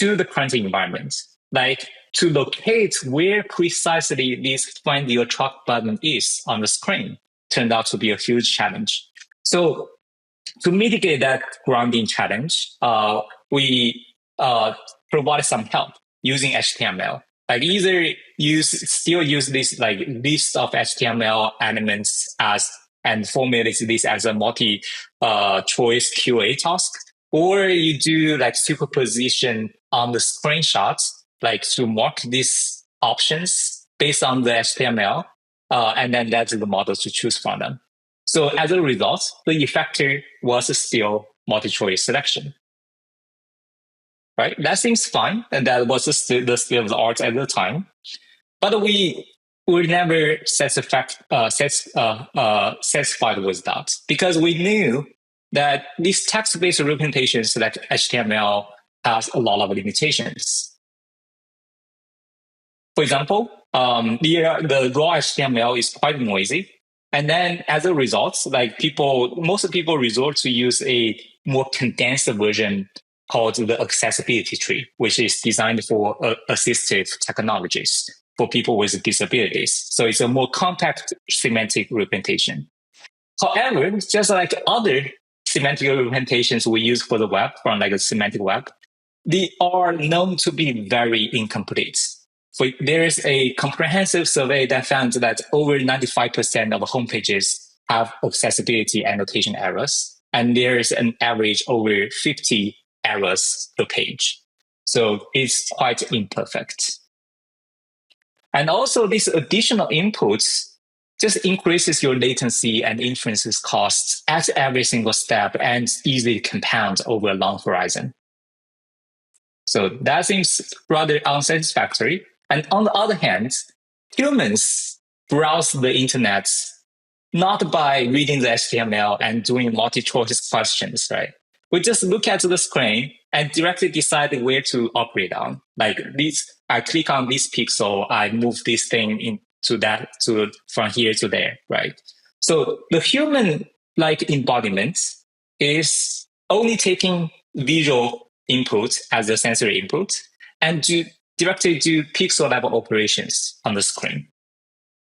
to the current environment, like to locate where precisely this find your truck button is on the screen turned out to be a huge challenge. So to mitigate that grounding challenge, we provided some help using HTML. Like either still use this like list of HTML elements and formulate this as a multi-choice QA task, or you do like superposition on the screenshots, like to mark these options based on the HTML, and then that's the models to choose from them. So as a result, the effector was still multi-choice selection. Right? That seems fine, and that was the state of the art at the time. But we were never satisfied with that, because we knew that these text-based representations like HTML has a lot of limitations. For example, the raw HTML is quite noisy. And then as a result, like most people resort to use a more condensed version called the accessibility tree, which is designed for assistive technologies for people with disabilities. So it's a more compact semantic representation. However, just like other semantic representations we use for the web, from like a semantic web, they are known to be very incomplete. So there is a comprehensive survey that found that over 95% of homepages have accessibility annotation errors, and there is an average over 50 errors per page. So it's quite imperfect. And also these additional inputs just increases your latency and inferences costs at every single step and easily compound over a long horizon. So that seems rather unsatisfactory. And on the other hand, humans browse the internet not by reading the HTML and doing multi-choice questions, right? We just look at the screen and directly decide where to operate on. Like I click on this pixel, I move this thing into that, from here to there, right? So the human like embodiment is only taking visual input as a sensory input and directly do pixel level operations on the screen.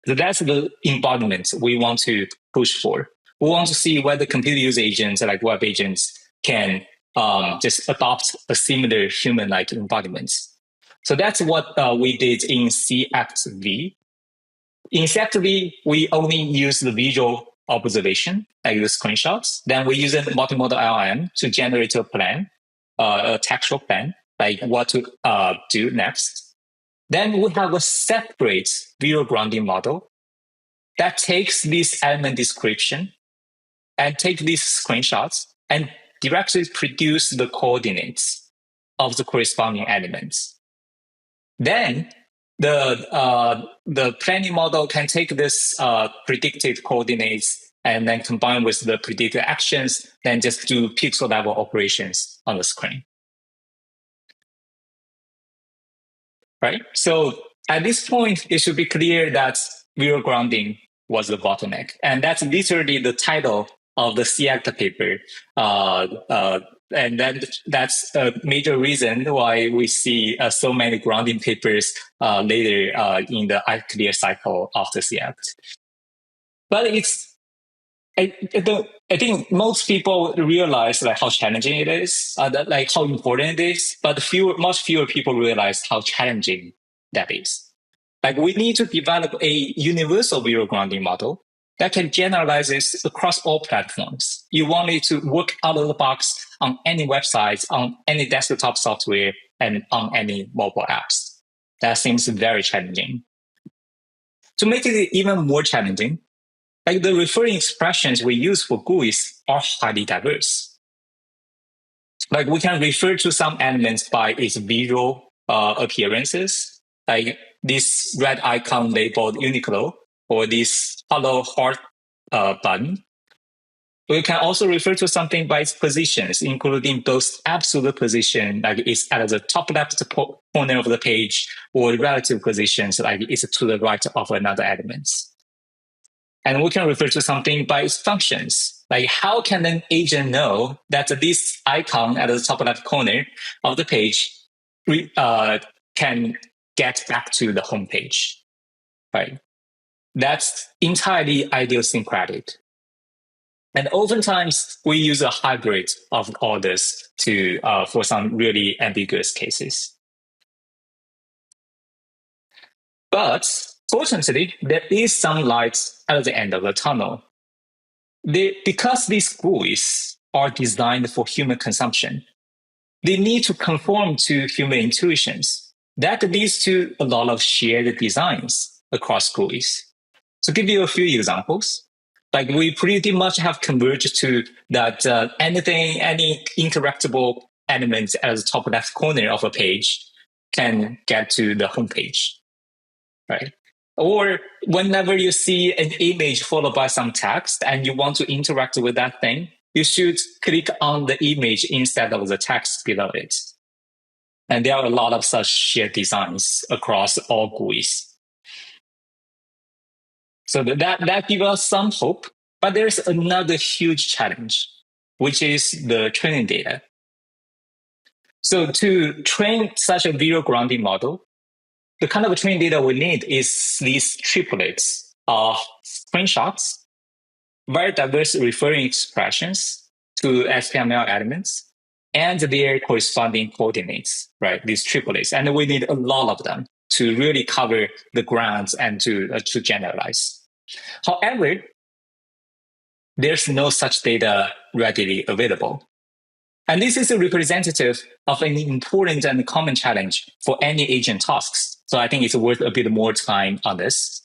So that's the embodiment we want to push for. We want to see whether computer user agents, like web agents, can just adopt a similar human-like embodiment. So that's what we did in CACT-V. In CACT-V, we only use the visual observation, like the screenshots. Then we use a multimodal LLM to generate a plan, a textual plan, like what to do next. Then we have a separate zero grounding model that takes this element description and take these screenshots and directly produce the coordinates of the corresponding elements. Then the planning model can take this predicted coordinates and then combine with the predicted actions, then just do pixel level operations on the screen. Right? So At this point, it should be clear that zero grounding was the bottleneck. And that's literally the title of the CACT paper. And then that's a major reason why we see so many grounding papers later in the clear cycle of the CACT. But I think most people realize like how challenging it is, like how important it is, but much fewer people realize how challenging that is. Like we need to develop a universal zero grounding model that can generalize this across all platforms. You want it to work out of the box on any websites, on any desktop software, and on any mobile apps. That seems very challenging. To make it even more challenging, like the referring expressions we use for GUIs are highly diverse. Like we can refer to some elements by its visual appearances, like this red icon labeled Uniqlo or this hello heart button. We can also refer to something by its positions, including both absolute position, like it's at the top left corner of the page, or relative positions, like it's to the right of another element. And we can refer to something by its functions. Like how can an agent know that this icon at the top left corner of the page can get back to the home page, right? That's entirely idiosyncratic. And oftentimes we use a hybrid of all this for some really ambiguous cases. But fortunately, there is some light at the end of the tunnel. Because these GUIs are designed for human consumption, they need to conform to human intuitions. That leads to a lot of shared designs across GUIs. To give you a few examples, like we pretty much have converged to that any interactable element at the top left corner of a page can get to the home page, right? Or whenever you see an image followed by some text and you want to interact with that thing, you should click on the image instead of the text below it. And there are a lot of such shared designs across all GUIs. So that gives us some hope, but there's another huge challenge, which is the training data. So to train such a zero grounding model, the kind of training data we need is these triplets of screenshots, very diverse referring expressions to HTML elements, and their corresponding coordinates, right? These triplets. And we need a lot of them to really cover the grounds and to generalize. However, there's no such data readily available. And this is a representative of an important and common challenge for any agent tasks. So I think it's worth a bit more time on this.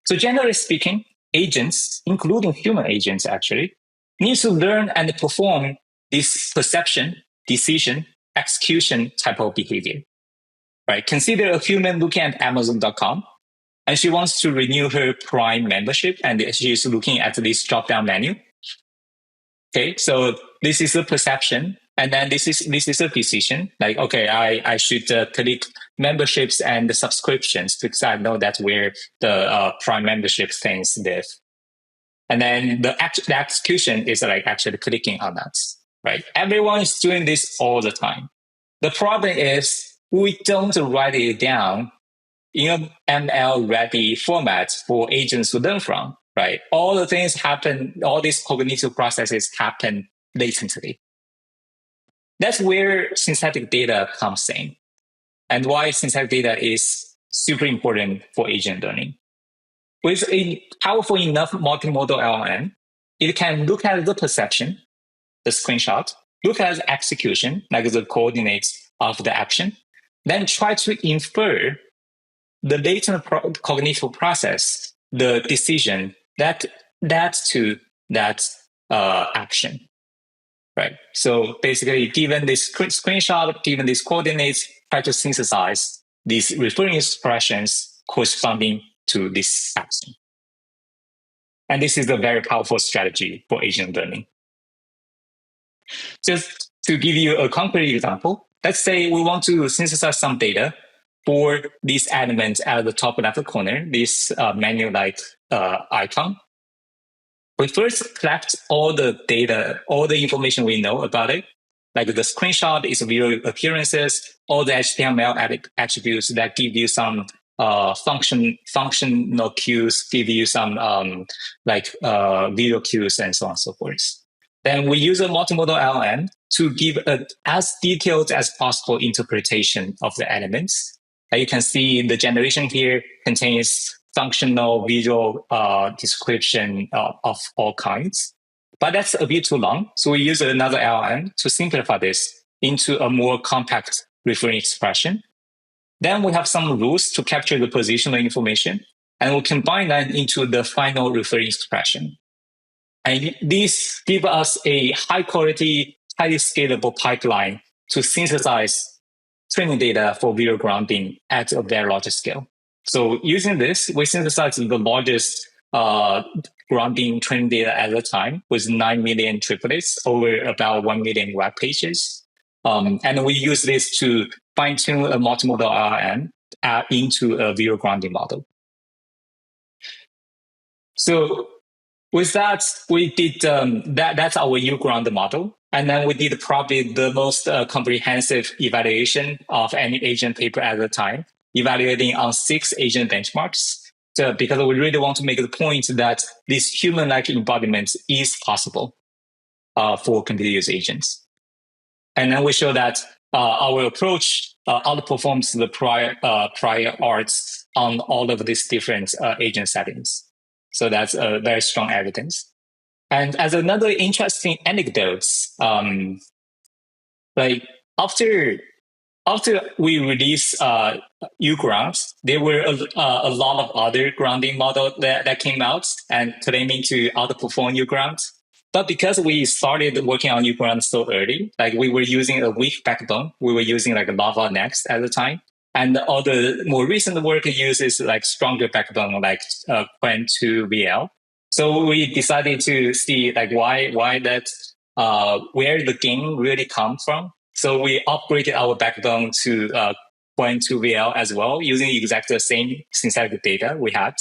So generally speaking, agents, including human agents actually, need to learn and perform this perception, decision, execution type of behavior. Right? Consider a human looking at Amazon.com, and she wants to renew her Prime membership, and she's looking at this drop-down menu. Okay, so this is a perception, and then this is a decision. Like, okay, I should click memberships and subscriptions because I know that's where the Prime membership things live. And then the execution is like actually clicking on that. Right? Everyone is doing this all the time. The problem is we don't write it down in an ML-ready format for agents to learn from, right? All the things happen, all these cognitive processes happen latently. That's where synthetic data comes in, and why synthetic data is super important for agent learning. With a powerful enough multimodal LLM, it can look at the perception, the screenshot, look at the execution, like the coordinates of the action, then try to infer the latent cognitive process, the decision that to that action, right? So basically, given this screenshot, given these coordinates, try to synthesize these referring expressions corresponding to this action. And this is a very powerful strategy for agent learning. Just to give you a concrete example, let's say we want to synthesize some data for this element at the top left corner, this menu-like icon. We first collect all the data, all the information we know about it. Like the screenshot is video appearances, all the HTML attributes that give you some functional cues, give you some video cues, and so on and so forth. Then we use a multimodal LLM to give as detailed as possible interpretation of the elements. You can see the generation here contains functional visual description of all kinds. But that's a bit too long. So we use another LLM to simplify this into a more compact referring expression. Then we have some rules to capture the positional information, and we'll combine that into the final referring expression. And this gives us a high quality, highly scalable pipeline to synthesize training data for video grounding at a very large scale. So using this, we synthesize the largest grounding training data at the time with 9 million triplets over about 1 million web pages. And we use this to fine-tune a multimodal LLM into a video grounding model. So with that, we did that's our uGround model. And then we did probably the most comprehensive evaluation of any agent paper at the time, evaluating on 6 agent benchmarks. So because we really want to make the point that this human-like embodiment is possible for computer-use agents. And then we show that our approach outperforms the prior arts on all of these different agent settings. So that's very strong evidence. And as another interesting anecdote, like after we released uGround, there were a lot of other grounding models that came out and claiming to outperform uGround. But because we started working on uGround so early, like we were using a weak backbone, we were using like Lava Next at the time. And all the more recent work uses like stronger backbone, like Qwen 2 VL. So we decided to see like why that where the gain really comes from. So we upgraded our backbone to Qwen 2 VL as well, using exactly the same synthetic data we had.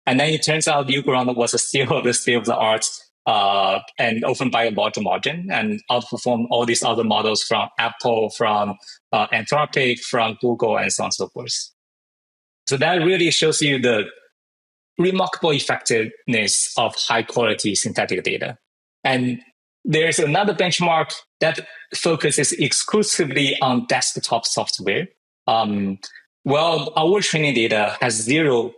And then it turns out uGround was still the state of the art and often by a large margin, and outperformed all these other models from Apple, from Anthropic, from Google, and so on and so forth. So that really shows you the remarkable effectiveness of high quality synthetic data. And there's another benchmark that focuses exclusively on desktop software. Well, our training data has 0%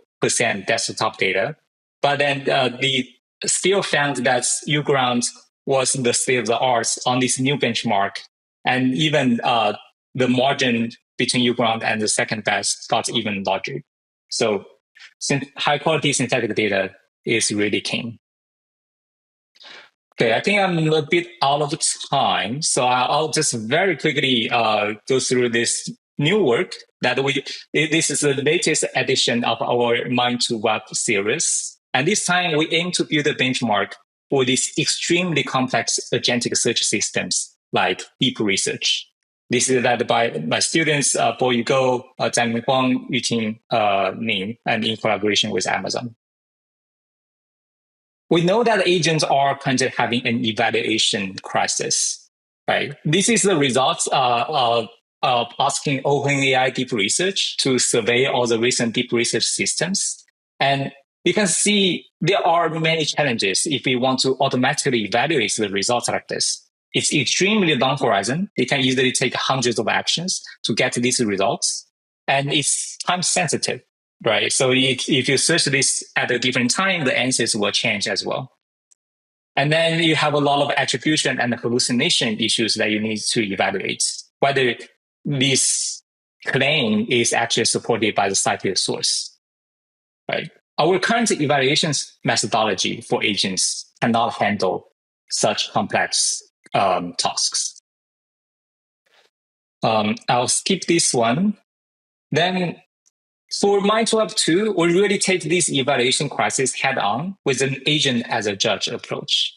desktop data, but then the still found that uGround was the state of the art on this new benchmark. And even the margin between uGround and the second best got even larger. So high quality synthetic data is really king. Okay, I think I'm a bit out of time. So I'll just very quickly go through this new work that this is the latest edition of our Mind to Web series. And this time we aim to build a benchmark for these extremely complex agentic search systems like deep research. This is led by my students, Bo Yugo, Xin Wang, Yuting Ning, and in collaboration with Amazon. We know that agents are currently having an evaluation crisis, right? This is the result of asking OpenAI Deep Research to survey all the recent deep research systems. And you can see there are many challenges if we want to automatically evaluate the results like this. It's extremely long horizon. It can easily take hundreds of actions to get these results. And it's time sensitive, right? So if you search this at a different time, the answers will change as well. And then you have a lot of attribution and hallucination issues that you need to evaluate, whether this claim is actually supported by the cited source, right? Our current evaluations methodology for agents cannot handle such complex tasks. I'll skip this one. Then for Mind to Web 2, we really take this evaluation crisis head on with an agent as a judge approach.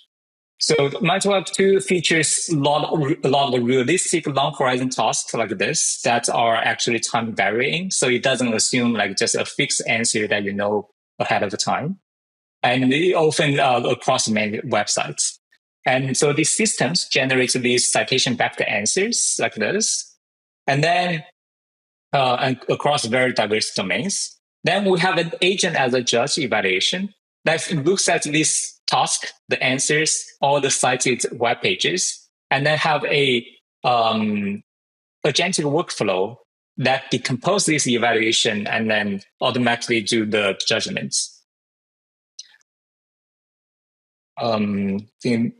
So MATLAB 2 features a lot of realistic long horizon tasks like this that are actually time varying. So it doesn't assume like just a fixed answer that you know ahead of time. And it often across many websites. And so these systems generate these citation-backed answers like this. And then and across very diverse domains. Then we have an agent as a judge evaluation that looks at this task, the answers, all the cited web pages, and then have a agentic workflow that decomposes this evaluation and then automatically do the judgments. Maybe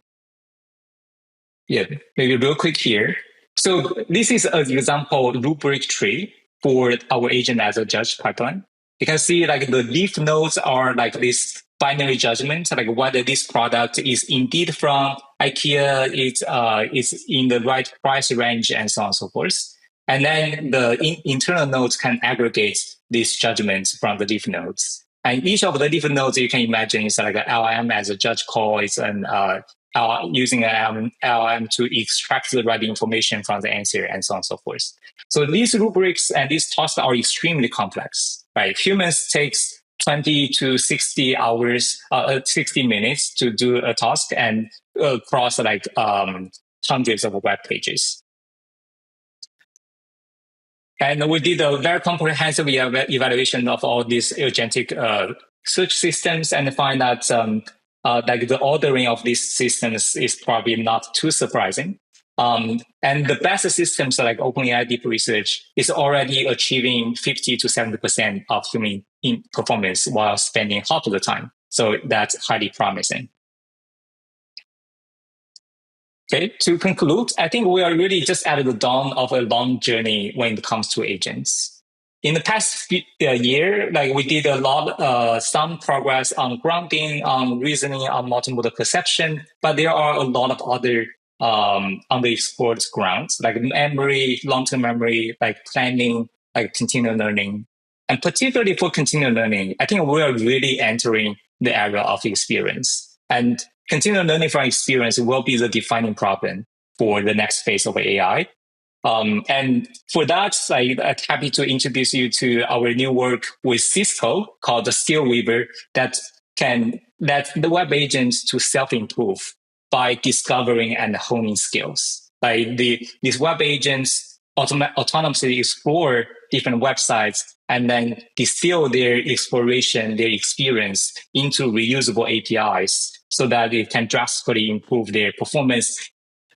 real quick here. So this is an example rubric tree for our agent as a judge pipeline. You can see like the leaf nodes are like this binary judgment, like whether this product is indeed from IKEA, it's in the right price range, and so on and so forth. And then the internal nodes can aggregate these judgments from the leaf nodes. And each of the leaf nodes you can imagine is like an LLM as a judge call, is an using an LLM to extract the right information from the answer, and so on and so forth. So these rubrics and these tasks are extremely complex, right? Humans takes 20 to 60 hours, 60 minutes to do a task and across like hundreds of web pages. And we did a very comprehensive evaluation of all these agentic search systems and find that like the ordering of these systems is probably not too surprising. And the best systems like OpenAI Deep Research is already achieving 50 to 70% of human performance while spending half of the time. So that's highly promising. Okay, to conclude, I think we are really just at the dawn of a long journey when it comes to agents. In the past year, like we did a lot, some progress on grounding, on reasoning, on multimodal perception, but there are a lot of other underexplored grounds like memory, long-term memory, like planning, like continual learning. And particularly for continual learning, I think we are really entering the era of experience. And continual learning from experience will be the defining problem for the next phase of AI. And for that, I'm happy to introduce you to our new work with Cisco called the Skill Weaver that can let the web agents to self-improve by discovering and honing skills. Like these web agents autonomously explore different websites and then distill their exploration, their experience into reusable APIs so that it can drastically improve their performance,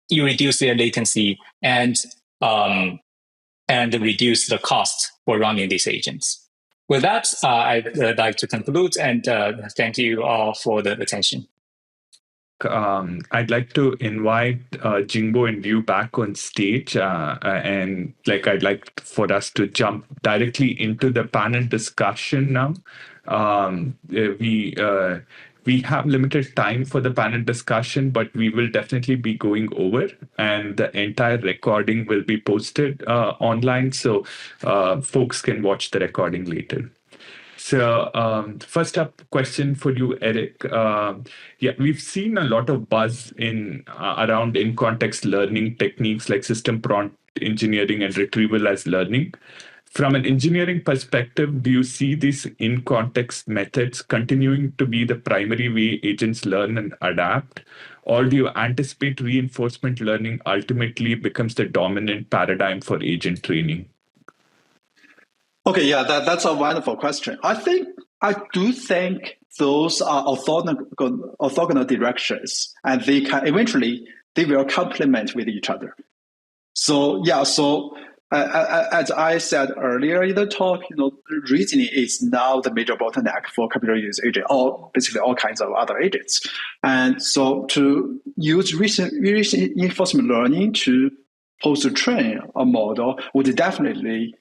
you reduce their latency, and reduce the cost for running these agents. With that, I'd like to conclude and thank you all for the attention.
I'd like to invite Jingbo and you back on stage, and I'd like for us to jump directly into the panel discussion now. We have limited time for the panel discussion, but we will definitely be going over, and the entire recording will be posted online, so folks can watch the recording later. So first up question for you, Eric. We've seen a lot of buzz around in-context learning techniques like system prompt engineering and retrieval as learning. From an engineering perspective, do you see these in-context methods continuing to be the primary way agents learn and adapt? Or do you anticipate reinforcement learning ultimately becomes the dominant paradigm for agent training?
Okay, yeah, that's a wonderful question. I do think those are orthogonal directions, and they will complement with each other. So as I said earlier in the talk, reasoning is now the major bottleneck for computer use agent, or basically all kinds of other agents. And so to use reinforcement learning to post-train a model would definitely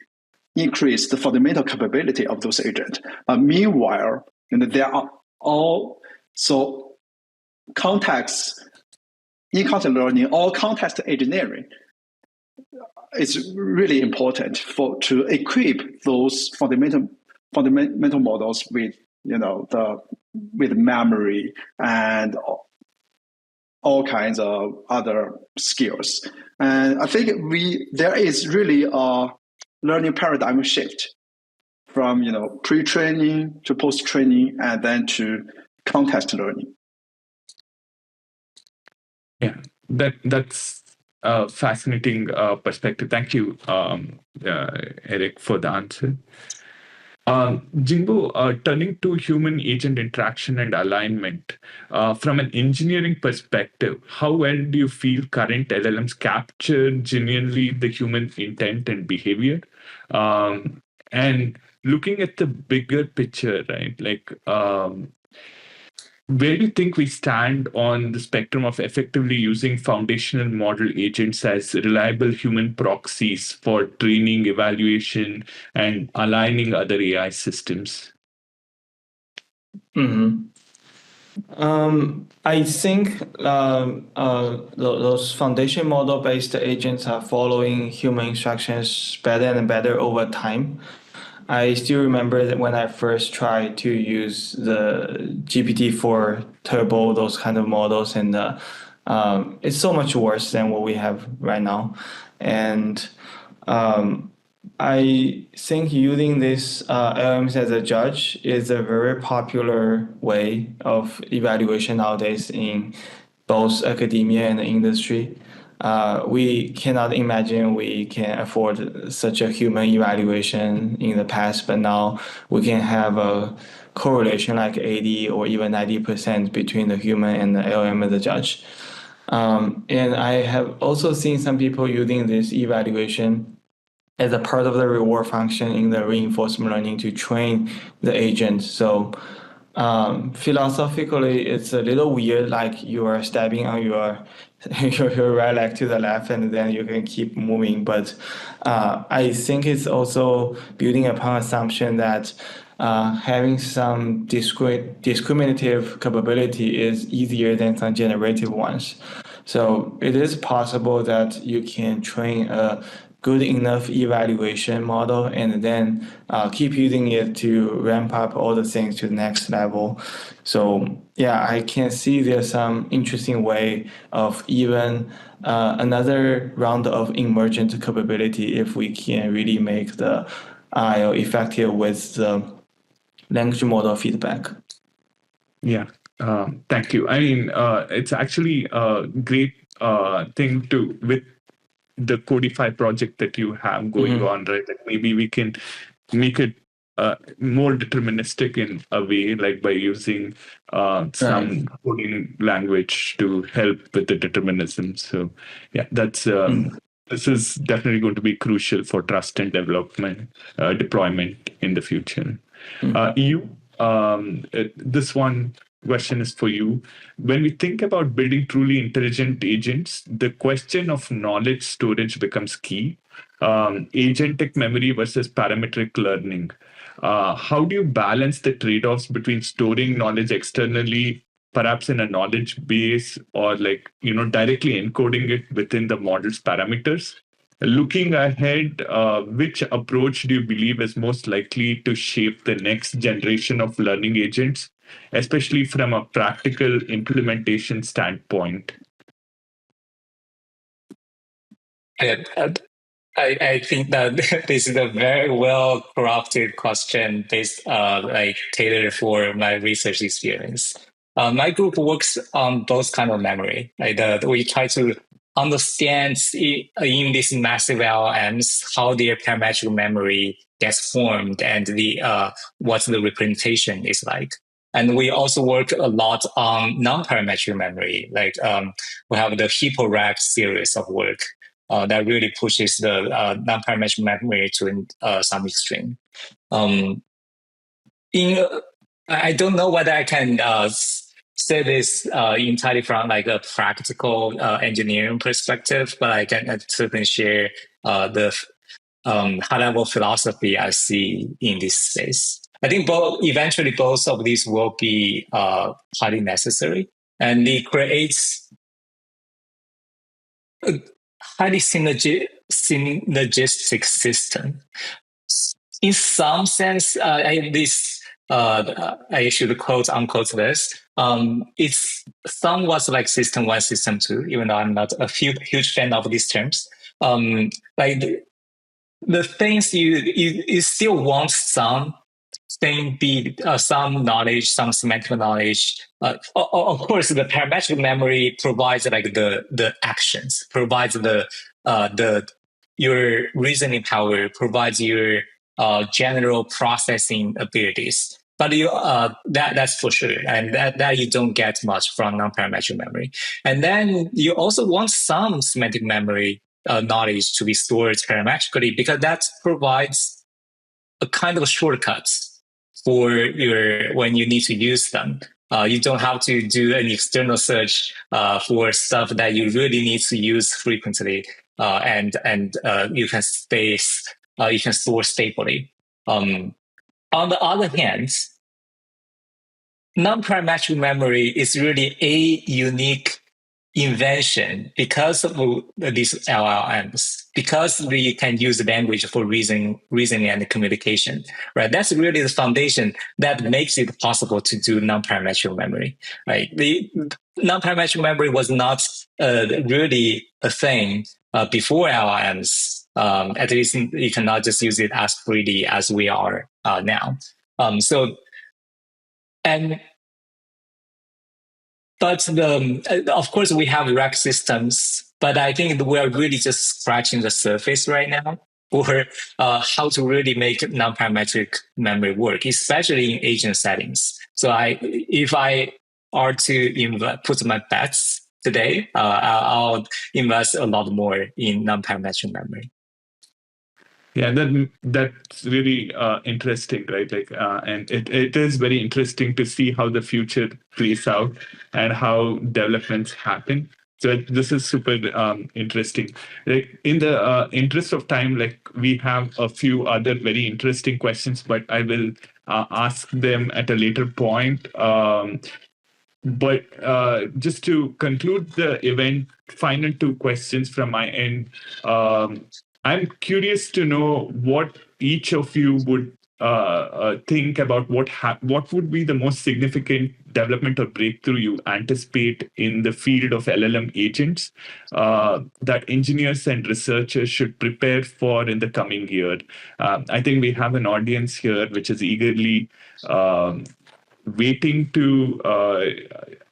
increase the fundamental capability of those agents. Meanwhile, there are also in-context learning or context engineering. It's really important to equip those fundamental models with with memory and all kinds of other skills. And I think there is really a learning paradigm shift from pre-training to post-training and then to context learning.
Yeah, that's a fascinating perspective. Thank you, Eric, for the answer. Jingbo, turning to human-agent interaction and alignment, from an engineering perspective, how well do you feel current LLMs capture genuinely the human intent and behavior? And looking at the bigger picture, right, like where do you think we stand on the spectrum of effectively using foundational model agents as reliable human proxies for training, evaluation, and aligning other AI systems?
I think those foundation model-based agents are following human instructions better and better over time. I still remember that when I first tried to use the GPT-4 Turbo, those kind of models, and it's so much worse than what we have right now. And I think using these LLMs as a judge is a very popular way of evaluation nowadays in both academia and the industry. We cannot imagine we can afford such a human evaluation in the past, but now we can have a correlation like 80 or even 90% between the human and the LLM as a judge. And I have also seen some people using this evaluation as a part of the reward function in the reinforcement learning to train the agent. So philosophically, it's a little weird, like you are stabbing on your right leg to the left, and then you can keep moving. But I think it's also building upon assumption that having some discriminative capability is easier than some generative ones. So it is possible that you can train a good enough evaluation model and then keep using it to ramp up all the things to the next level. So yeah, I can see there's some interesting way of even another round of emergent capability if we can really make the IO effective with the language model feedback.
Yeah, thank you. I mean, it's actually a great thing to with the Codify project that you have going on, right? Like maybe we can make it more deterministic in a way, like by using some coding language to help with the determinism. So yeah, that's this is definitely going to be crucial for trust and development deployment in the future. This one question is for you. When we think about building truly intelligent agents, the question of knowledge storage becomes key. Agentic memory versus parametric learning. How do you balance the trade-offs between storing knowledge externally, perhaps in a knowledge base, or directly encoding it within the model's parameters? Looking ahead, which approach do you believe is most likely to shape the next generation of learning agents, especially from a practical implementation standpoint?
I think that this is a very well crafted question based tailored for my research experience. My group works on both kind of memory. We try to understand in these massive LLMs how their parametric memory gets formed and what the representation is like. And we also work a lot on non-parametric memory. We have the HippoRack series of work that really pushes the non-parametric memory to some extreme. I don't know whether I can say this entirely from a practical engineering perspective, but I can certainly share the high-level philosophy I see in this space. I think eventually both of these will be highly necessary, and it creates a highly synergistic system. In some sense, this I should quote unquote this. It's somewhat like system one, system two, even though I'm not a huge fan of these terms. Like the things you still want some thing be some knowledge, some semantic knowledge. Of course, the parametric memory provides like the actions, provides the your reasoning power, provides your general processing abilities. But that's for sure, and that you don't get much from non-parametric memory. And then you also want some semantic memory knowledge to be stored parametrically, because that provides a kind of shortcuts for your when you need to use them. You don't have to do an external search for stuff that you really need to use frequently, and you can you can store stably. On the other hand, non-parametric memory is really a unique invention because of these LLMs, because we can use language for reasoning and communication, right? That's really the foundation that makes it possible to do non-parametric memory, right? The non-parametric memory was not really a thing before LLMs. At least you cannot just use it as freely as we are now. But of course, we have rack systems, but I think we are really just scratching the surface right now for how to really make non-parametric memory work, especially in agent settings. So if I are to put my bets today, I'll invest a lot more in non-parametric memory.
Yeah, that's really interesting, right? Like, and it is very interesting to see how the future plays out and how developments happen. So this is super interesting. Like, in the interest of time, like we have a few other very interesting questions, but I will ask them at a later point. But just to conclude the event, final two questions from my end. I'm curious to know what each of you would think about what would be the most significant development or breakthrough you anticipate in the field of LLM agents that engineers and researchers should prepare for in the coming year. I think we have an audience here which is eagerly waiting to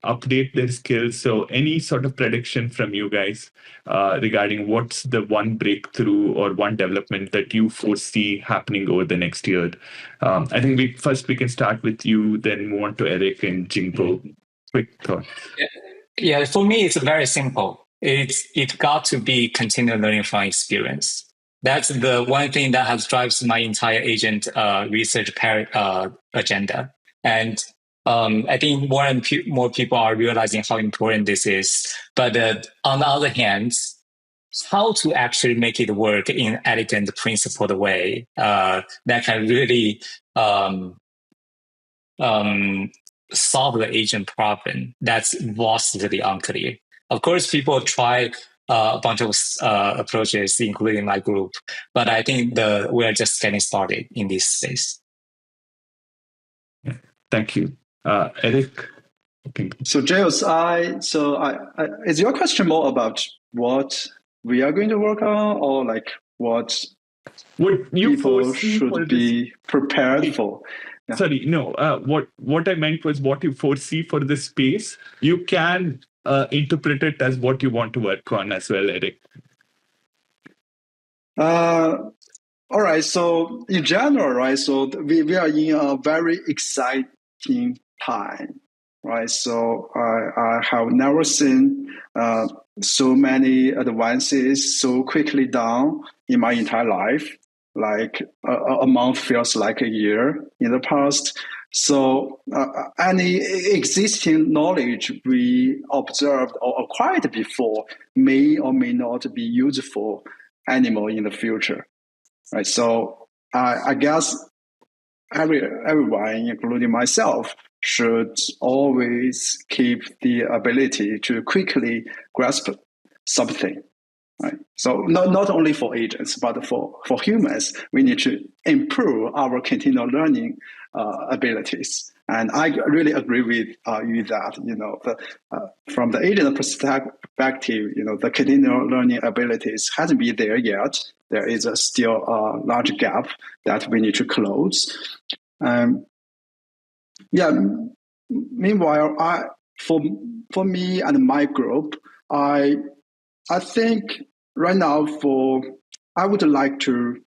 update their skills. So any sort of prediction from you guys regarding what's the one breakthrough or one development that you foresee happening over the next year? I think we can start with you, then move on to Eric and Jingbo. Quick thought.
Yeah, for me, it's very simple. It got to be continual learning from experience. That's the one thing that has drives my entire agent research agenda. And I think more and more people are realizing how important this is. But on the other hand, how to actually make it work in elegant, principled way that can really solve the agent problem, that's vastly unclear. Of course, people try a bunch of approaches, including my group, but I think we are just getting started in this space.
Thank you. Eric? Okay.
So, Giles, is your question more about what we are going to work on, or like what people should be prepared for?
Yeah. Sorry, no. What I meant was what you foresee for this space. You can interpret it as what you want to work on as well, Eric.
All right. So in general, right. So we are in a very exciting time, right? So I have never seen so many advances so quickly done in my entire life. Like a month feels like a year in the past. So any existing knowledge we observed or acquired before may or may not be useful anymore in the future, right? So I guess everyone, including myself, should always keep the ability to quickly grasp something. Right? So not only for agents, but for humans, we need to improve our continual learning abilities. And I really agree with you that from the agent perspective, the continual learning abilities hasn't been there yet. There is still a large gap that we need to close. Meanwhile, for me and my group, I think right now I would like to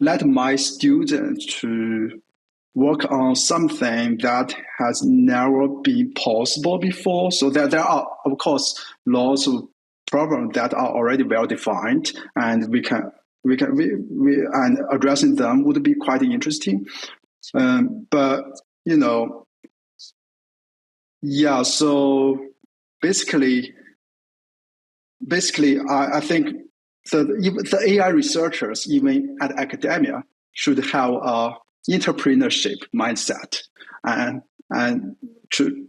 let my students to work on something that has never been possible before. So that there are, of course, lots of problems that are already well defined, and we and addressing them would be quite interesting. But so basically, I think the AI researchers, even at academia, should have a entrepreneurship mindset and to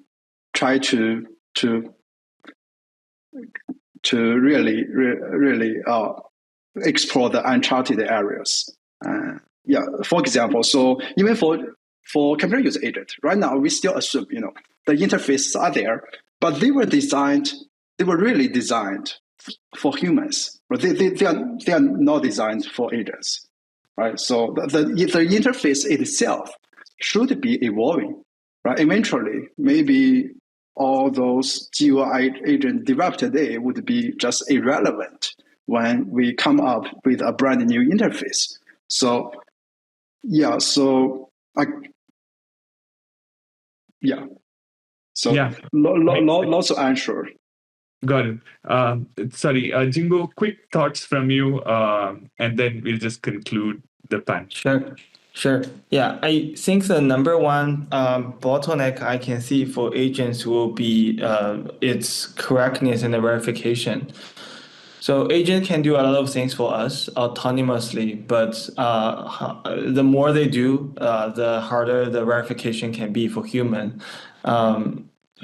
try to really explore the uncharted areas. For example, so even for computer user agent, right now we still assume the interfaces are there, but they were really designed for humans. They are not designed for agents, right? So the interface itself should be evolving, right? Eventually, maybe all those GUI agents developed today would be just irrelevant when we come up with a brand new interface. So lots of answer.
Got it. Sorry, Jingbo, quick thoughts from you, and then we'll just conclude the panel.
Sure. Yeah, I think the number one bottleneck I can see for agents will be its correctness and the verification. So agent can do a lot of things for us autonomously, but the more they do, the harder the verification can be for human.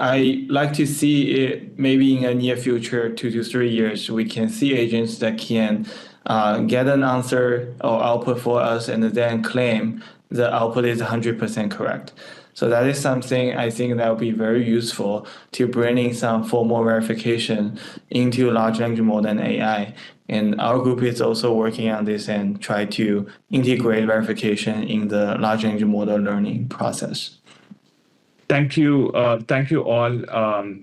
I like to see it maybe in a near future, 2 to 3 years, we can see agents that can get an answer or output for us and then claim the output is 100% correct. So that is something I think that will be very useful to bringing some formal verification into large language model and AI. And our group is also working on this and try to integrate verification in the large language model learning process.
Thank you all.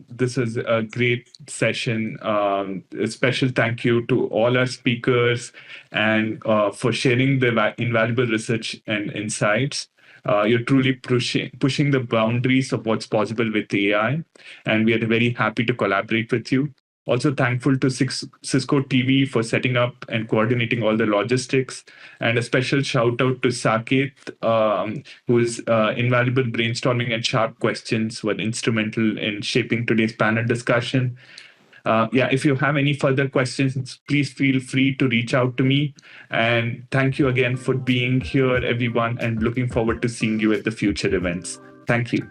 This is a great session. A special thank you to all our speakers and for sharing the invaluable research and insights. You're truly pushing the boundaries of what's possible with AI, and we are very happy to collaborate with you. Also thankful to Cisco TV for setting up and coordinating all the logistics. And a special shout out to Saket, whose invaluable brainstorming and sharp questions were instrumental in shaping today's panel discussion. If you have any further questions, please feel free to reach out to me. And thank you again for being here, everyone, and looking forward to seeing you at the future events. Thank you.